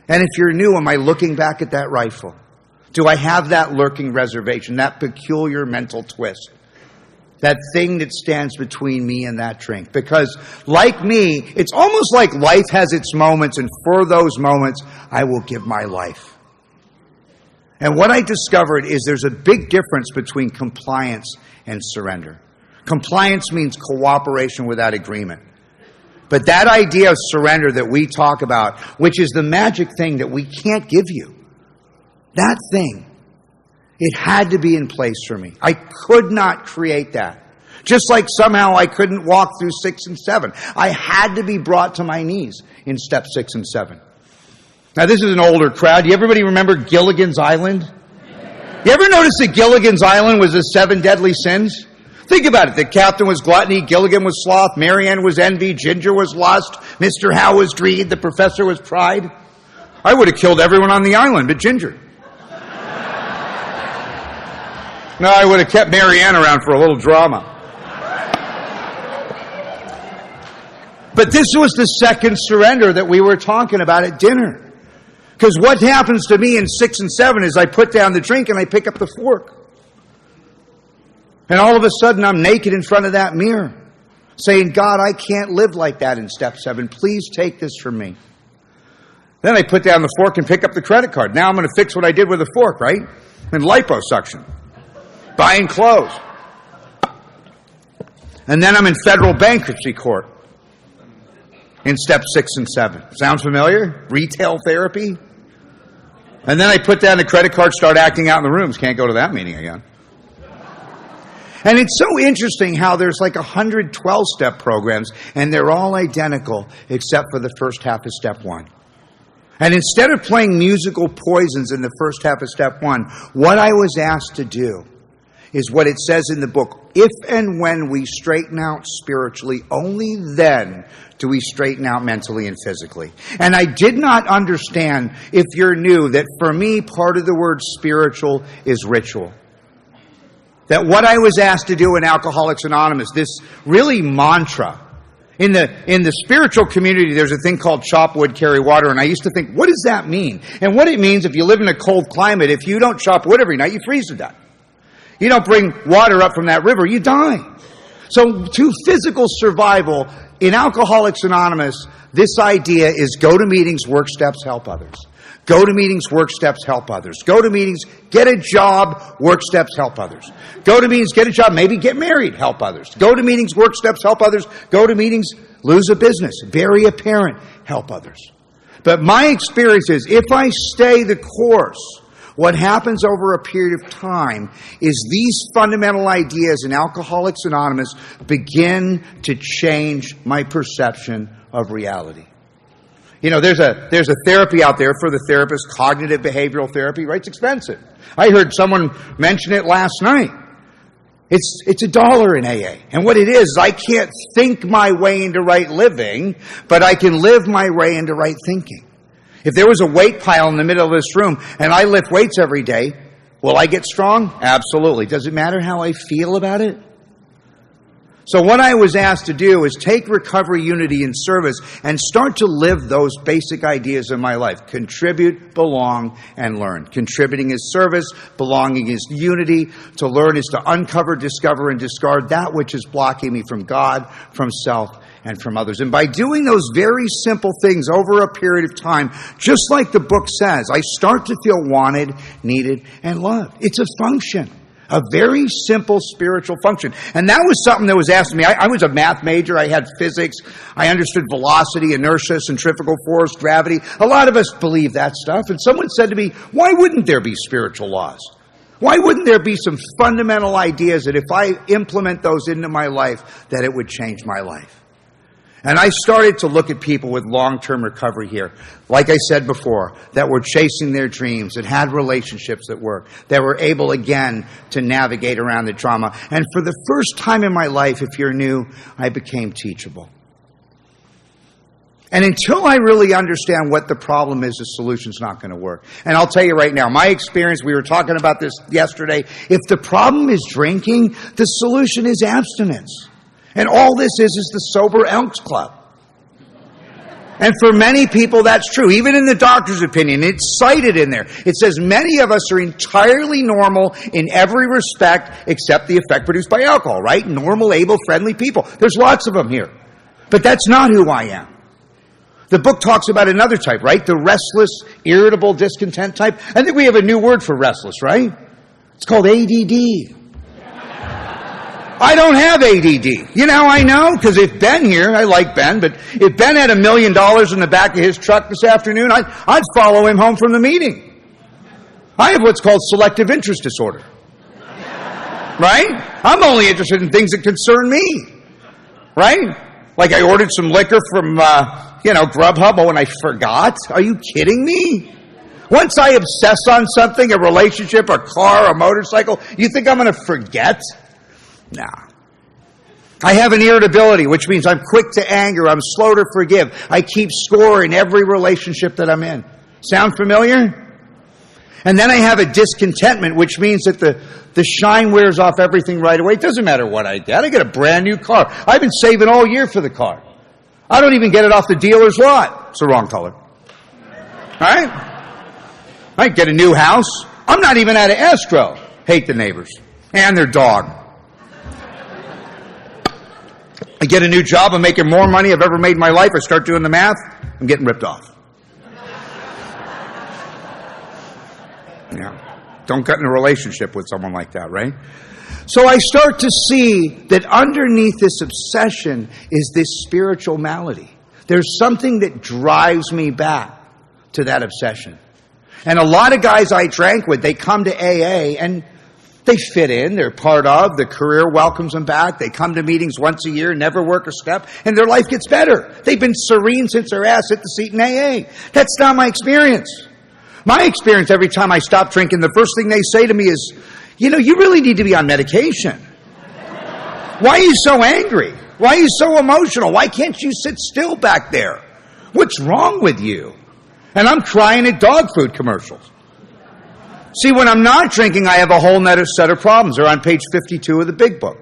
[SPEAKER 1] And if you're new, am I looking back at that rifle? Do I have that lurking reservation, that peculiar mental twist? That thing that stands between me and that drink? Because like me, it's almost like life has its moments, and for those moments, I will give my life. And what I discovered is there's a big difference between compliance and surrender. Compliance means cooperation without agreement. But that idea of surrender that we talk about, which is the magic thing that we can't give you, that thing, it had to be in place for me. I could not create that. Just like somehow I couldn't walk through 6 and 7. I had to be brought to my knees in step 6 and 7. Now this is an older crowd. Everybody remember Gilligan's Island? You ever notice that Gilligan's Island was the 7 deadly sins? Think about it. The captain was gluttony, Gilligan was sloth, Marianne was envy, Ginger was lust, Mr. Howe was greed, the professor was pride. I would have killed everyone on the island but Ginger. No, I would have kept Marianne around for a little drama. But this was the second surrender that we were talking about at dinner. Because what happens to me in 6 and 7 is I put down the drink and I pick up the fork. And all of a sudden, I'm naked in front of that mirror, saying, God, I can't live like that in step 7. Please take this from me. Then I put down the fork and pick up the credit card. Now I'm going to fix what I did with the fork, right? And liposuction. Buying clothes. And then I'm in federal bankruptcy court in step 6 and 7. Sounds familiar? Retail therapy. And then I put down the credit card, start acting out in the rooms. Can't go to that meeting again. And it's so interesting how there's like 100 12-step programs, and they're all identical except for the first half of step 1. And instead of playing musical poisons in the first half of step 1, what I was asked to do is what it says in the book. If and when we straighten out spiritually, only then do we straighten out mentally and physically. And I did not understand, if you're new, that for me, part of the word spiritual is ritual. That what I was asked to do in Alcoholics Anonymous, this really mantra, in the spiritual community, there's a thing called chop wood, carry water, and I used to think, what does that mean? And what it means, if you live in a cold climate, if you don't chop wood every night, you freeze to death. You don't bring water up from that river, you die. So to physical survival, in Alcoholics Anonymous, this idea is go to meetings, work steps, help others. Go to meetings, work steps, help others. Go to meetings, get a job, work steps, help others. Go to meetings, get a job, maybe get married, help others. Go to meetings, work steps, help others. Go to meetings, lose a business, bury a parent, help others. But my experience is, if I stay the course, what happens over a period of time is these fundamental ideas in Alcoholics Anonymous begin to change my perception of reality. You know, there's a therapy out there for the therapist, cognitive behavioral therapy, right? It's expensive. I heard someone mention it last night. It's $1 in AA. And what it is, I can't think my way into right living, but I can live my way into right thinking. If there was a weight pile in the middle of this room and I lift weights every day, will I get strong? Absolutely. Does it matter how I feel about it? So what I was asked to do is take recovery, unity, and service and start to live those basic ideas in my life. Contribute, belong, and learn. Contributing is service. Belonging is unity. To learn is to uncover, discover, and discard that which is blocking me from God, from self, and from others. And by doing those very simple things over a period of time, just like the book says, I start to feel wanted, needed, and loved. It's a function. A very simple spiritual function. And that was something that was asked of me. I was a math major. I had physics. I understood velocity, inertia, centrifugal force, gravity. A lot of us believe that stuff. And someone said to me, why wouldn't there be spiritual laws? Why wouldn't there be some fundamental ideas that if I implement those into my life, that it would change my life? And I started to look at people with long-term recovery here, like I said before, that were chasing their dreams, that had relationships that worked, that were able again to navigate around the trauma. And for the first time in my life, if you're new, I became teachable. And until I really understand what the problem is, the solution's not going to work. And I'll tell you right now, my experience, we were talking about this yesterday, if the problem is drinking, the solution is abstinence. And all this is the Sober Elks Club. And for many people, that's true. Even in the doctor's opinion, it's cited in there. It says many of us are entirely normal in every respect except the effect produced by alcohol, right? Normal, able, friendly people. There's lots of them here. But that's not who I am. The book talks about another type, right? The restless, irritable, discontent type. I think we have a new word for restless, right? It's called ADD. I don't have ADD. You know how I know? Because if Ben here, I like Ben, but if Ben had $1 million in the back of his truck this afternoon, I'd follow him home from the meeting. I have what's called selective interest disorder. Right? I'm only interested in things that concern me. Right? Like I ordered some liquor from, Grubhub, and I forgot. Are you kidding me? Once I obsess on something, a relationship, a car, a motorcycle, you think I'm going to forget? Nah. I have an irritability, which means I'm quick to anger. I'm slow to forgive. I keep score in every relationship that I'm in. Sound familiar? And then I have a discontentment, which means that the shine wears off everything right away. It doesn't matter what I get. I get a brand new car. I've been saving all year for the car. I don't even get it off the dealer's lot. It's the wrong color. All right? I get a new house. I'm not even out of escrow. Hate the neighbors. And their dog. I get a new job. I'm making more money I've ever made in my life. I start doing the math. I'm getting ripped off. Yeah. Don't get in a relationship with someone like that, right? So I start to see that underneath this obsession is this spiritual malady. There's something that drives me back to that obsession. And a lot of guys I drank with, they come to AA and they fit in, they're part of, the career welcomes them back, they come to meetings once a year, never work a step, and their life gets better. They've been serene since their ass hit the seat in AA. That's not my experience. My experience, every time I stop drinking, the first thing they say to me is, you really need to be on medication. Why are you so angry? Why are you so emotional? Why can't you sit still back there? What's wrong with you? And I'm crying at dog food commercials. See, when I'm not drinking, I have a whole nother set of problems. They're on page 52 of the big book.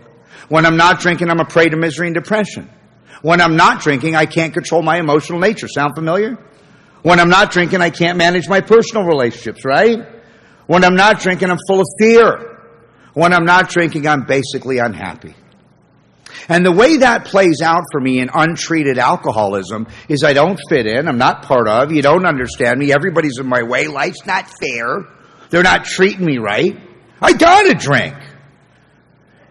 [SPEAKER 1] When I'm not drinking, I'm a prey to misery and depression. When I'm not drinking, I can't control my emotional nature. Sound familiar? When I'm not drinking, I can't manage my personal relationships, right? When I'm not drinking, I'm full of fear. When I'm not drinking, I'm basically unhappy. And the way that plays out for me in untreated alcoholism is I don't fit in. I'm not part of. You don't understand me. Everybody's in my way. Life's not fair. They're not treating me right. I gotta drink.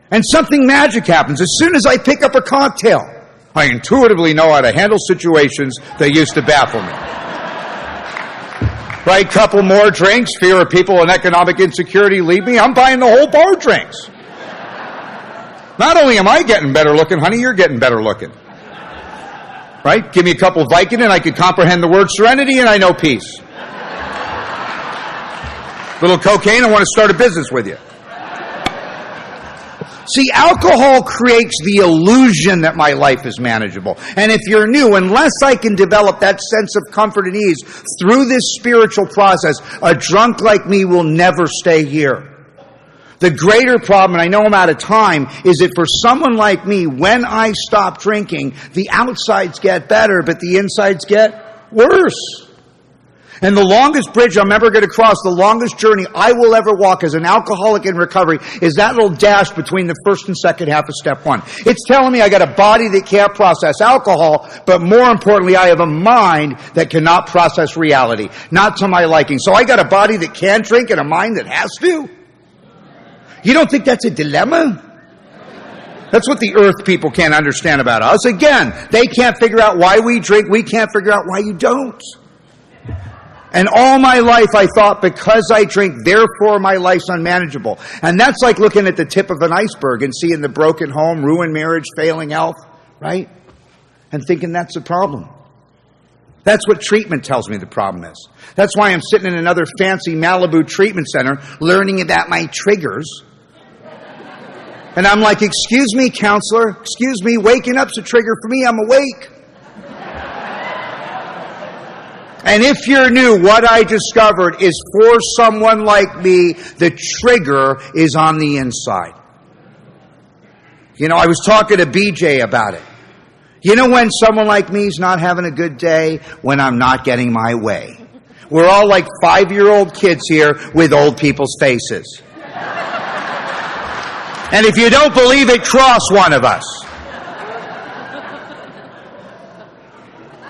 [SPEAKER 1] And something magic happens. As soon as I pick up a cocktail, I intuitively know how to handle situations that used to baffle me. Right? Couple more drinks, fear of people and economic insecurity leave me. I'm buying the whole bar drinks. Not only am I getting better looking, honey, you're getting better looking. Right? Give me a couple of Vicodin and I can comprehend the word serenity and I know peace. Little cocaine, I want to start a business with you. See, alcohol creates the illusion that my life is manageable. And if you're new, unless I can develop that sense of comfort and ease through this spiritual process, a drunk like me will never stay here. The greater problem, and I know I'm out of time, is that for someone like me, when I stop drinking, the outsides get better, but the insides get worse. And the longest bridge I'm ever going to cross, the longest journey I will ever walk as an alcoholic in recovery is that little dash between the first and second half of step one. It's telling me I got a body that can't process alcohol, but more importantly, I have a mind that cannot process reality, not to my liking. So I got a body that can drink and a mind that has to? You don't think that's a dilemma? That's what the earth people can't understand about us. Again, they can't figure out why we drink. We can't figure out why you don't. And all my life I thought because I drink, therefore my life's unmanageable. And that's like looking at the tip of an iceberg and seeing the broken home, ruined marriage, failing health, right? And thinking that's the problem. That's what treatment tells me the problem is. That's why I'm sitting in another fancy Malibu treatment center learning about my triggers. And I'm like, excuse me, counselor, excuse me, waking up's a trigger for me, I'm awake. And if you're new, what I discovered is for someone like me, the trigger is on the inside. You know, I was talking to BJ about it. You know when someone like me is not having a good day? When I'm not getting my way. We're all like 5-year-old kids here with old people's faces. And if you don't believe it, cross one of us.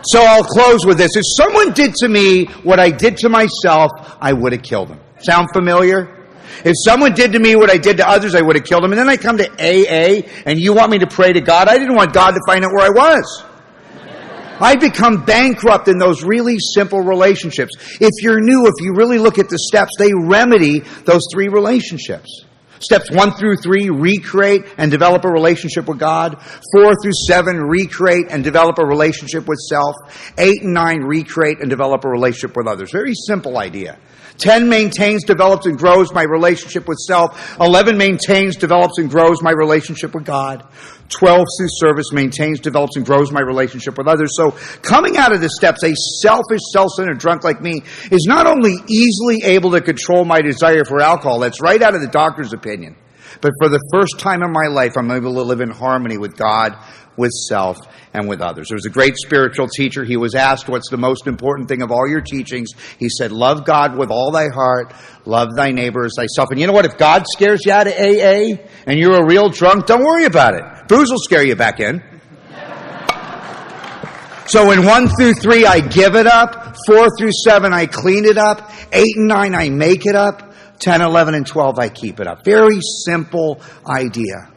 [SPEAKER 1] So I'll close with this. If someone did to me what I did to myself, I would have killed them. Sound familiar? If someone did to me what I did to others, I would have killed them. And then I come to AA, and you want me to pray to God? I didn't want God to find out where I was. I become bankrupt in those really simple relationships. If you're new, if you really look at the steps, they remedy those 3 relationships. Steps 1 through 3, recreate and develop a relationship with God. 4 through 7, recreate and develop a relationship with self. 8 and 9, recreate and develop a relationship with others. Very simple idea. 10 maintains, develops, and grows my relationship with self. 11 maintains, develops, and grows my relationship with God. 12 through service maintains, develops, and grows my relationship with others. So coming out of the steps, a selfish, self-centered drunk like me is not only easily able to control my desire for alcohol, that's right out of the doctor's opinion, but for the first time in my life, I'm able to live in harmony with God, with self, and with others. There was a great spiritual teacher. He was asked, what's the most important thing of all your teachings? He said, love God with all thy heart, love thy neighbor as thyself. And you know what? If God scares you out of AA and you're a real drunk, don't worry about it. Booze will scare you back in. So in 1 through 3, I give it up. 4 through 7, I clean it up. 8 and 9, I make it up. 10, 11, and 12, I keep it up. Very simple idea.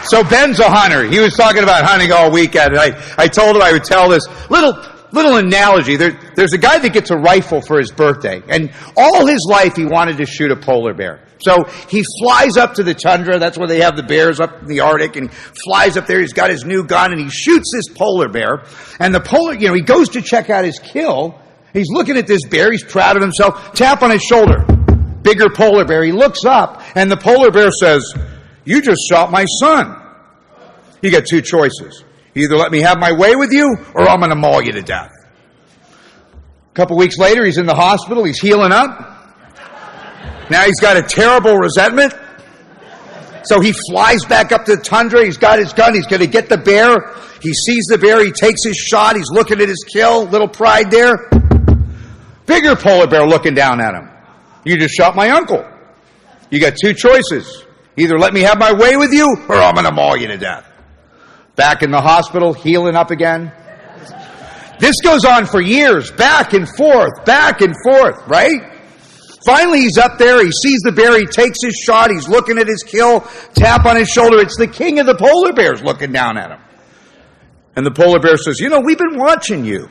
[SPEAKER 1] So Ben's a hunter. He was talking about hunting all weekend, and I told him I would tell this little analogy. There's a guy that gets a rifle for his birthday, and all his life he wanted to shoot a polar bear. So he flies up to the tundra. That's where they have the bears up in the Arctic, and he flies up there. He's got his new gun, and he shoots this polar bear. And the polar, he goes to check out his kill. He's looking at this bear. He's proud of himself. Tap on his shoulder. Bigger polar bear. He looks up, and the polar bear says, "You just shot my son. You got 2 choices. Either let me have my way with you, or I'm going to maul you to death." A couple weeks later, he's in the hospital. He's healing up. Now he's got a terrible resentment. So he flies back up to the tundra. He's got his gun. He's going to get the bear. He sees the bear. He takes his shot. He's looking at his kill. Little pride there. Bigger polar bear looking down at him. "You just shot my uncle. You got 2 choices. Either let me have my way with you, or I'm going to maul you to death." Back in the hospital, healing up again. This goes on for years, back and forth, right? Finally, he's up there, he sees the bear, he takes his shot, he's looking at his kill, tap on his shoulder. It's the king of the polar bears looking down at him. And the polar bear says, "We've been watching you.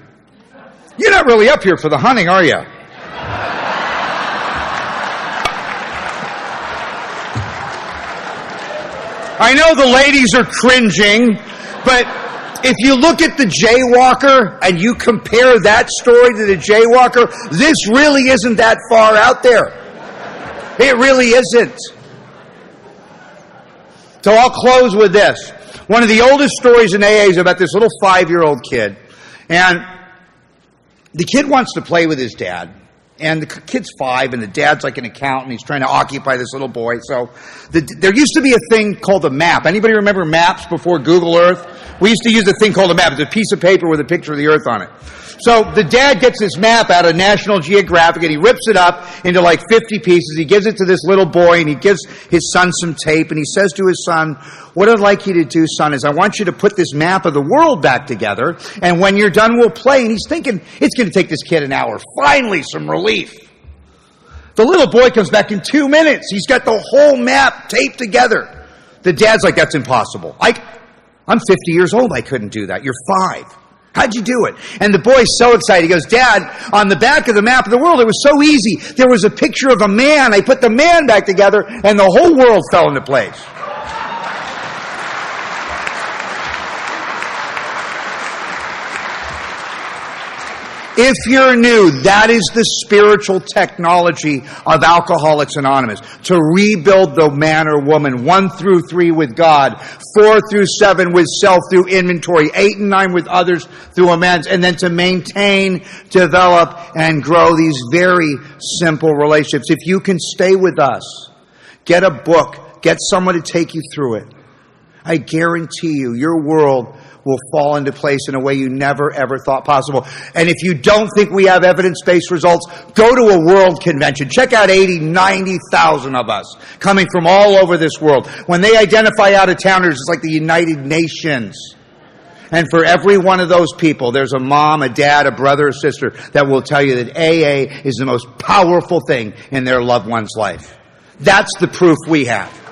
[SPEAKER 1] You're not really up here for the hunting, are you?" I know the ladies are cringing, but if you look at the jaywalker and you compare that story to the jaywalker, this really isn't that far out there. It really isn't. So I'll close with this. One of the oldest stories in AA is about this little 5-year-old kid. And the kid wants to play with his dad. And the kid's 5, and the dad's like an accountant. He's trying to occupy this little boy. So there used to be a thing called a map. Anybody remember maps before Google Earth? We used to use a thing called a map. It's a piece of paper with a picture of the Earth on it. So the dad gets this map out of National Geographic, and he rips it up into like 50 pieces. He gives it to this little boy, and he gives his son some tape, and he says to his son, "What I'd like you to do, son, is I want you to put this map of the world back together, and when you're done, we'll play." And he's thinking, it's going to take this kid an hour. Finally, some relief. The little boy comes back in 2 minutes. He's got the whole map taped together. The dad's like, "That's impossible. I'm 50 years old. I couldn't do that. You're 5. How'd you do it?" And the boy's so excited. He goes, "Dad, on the back of the map of the world, it was so easy. There was a picture of a man. I put the man back together, and the whole world fell into place." If you're new, that is the spiritual technology of Alcoholics Anonymous. To rebuild the man or woman 1 through 3 with God, 4 through 7 with self through inventory, 8 and 9 with others through amends, and then to maintain, develop, and grow these very simple relationships. If you can stay with us, get a book, get someone to take you through it, I guarantee you, your world will fall into place in a way you never, ever thought possible. And if you don't think we have evidence-based results, go to a world convention. Check out 80, 90,000 of us coming from all over this world. When they identify out-of-towners, it's like the United Nations. And for every one of those people, there's a mom, a dad, a brother, a sister that will tell you that AA is the most powerful thing in their loved one's life. That's the proof we have.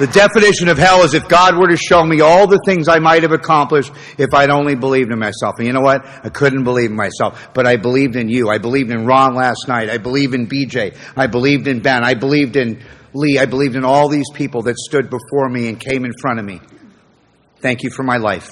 [SPEAKER 1] The definition of hell is if God were to show me all the things I might have accomplished if I'd only believed in myself. And you know what? I couldn't believe in myself, but I believed in you. I believed in Ron last night. I believed in BJ. I believed in Ben. I believed in Lee. I believed in all these people that stood before me and came in front of me. Thank you for my life.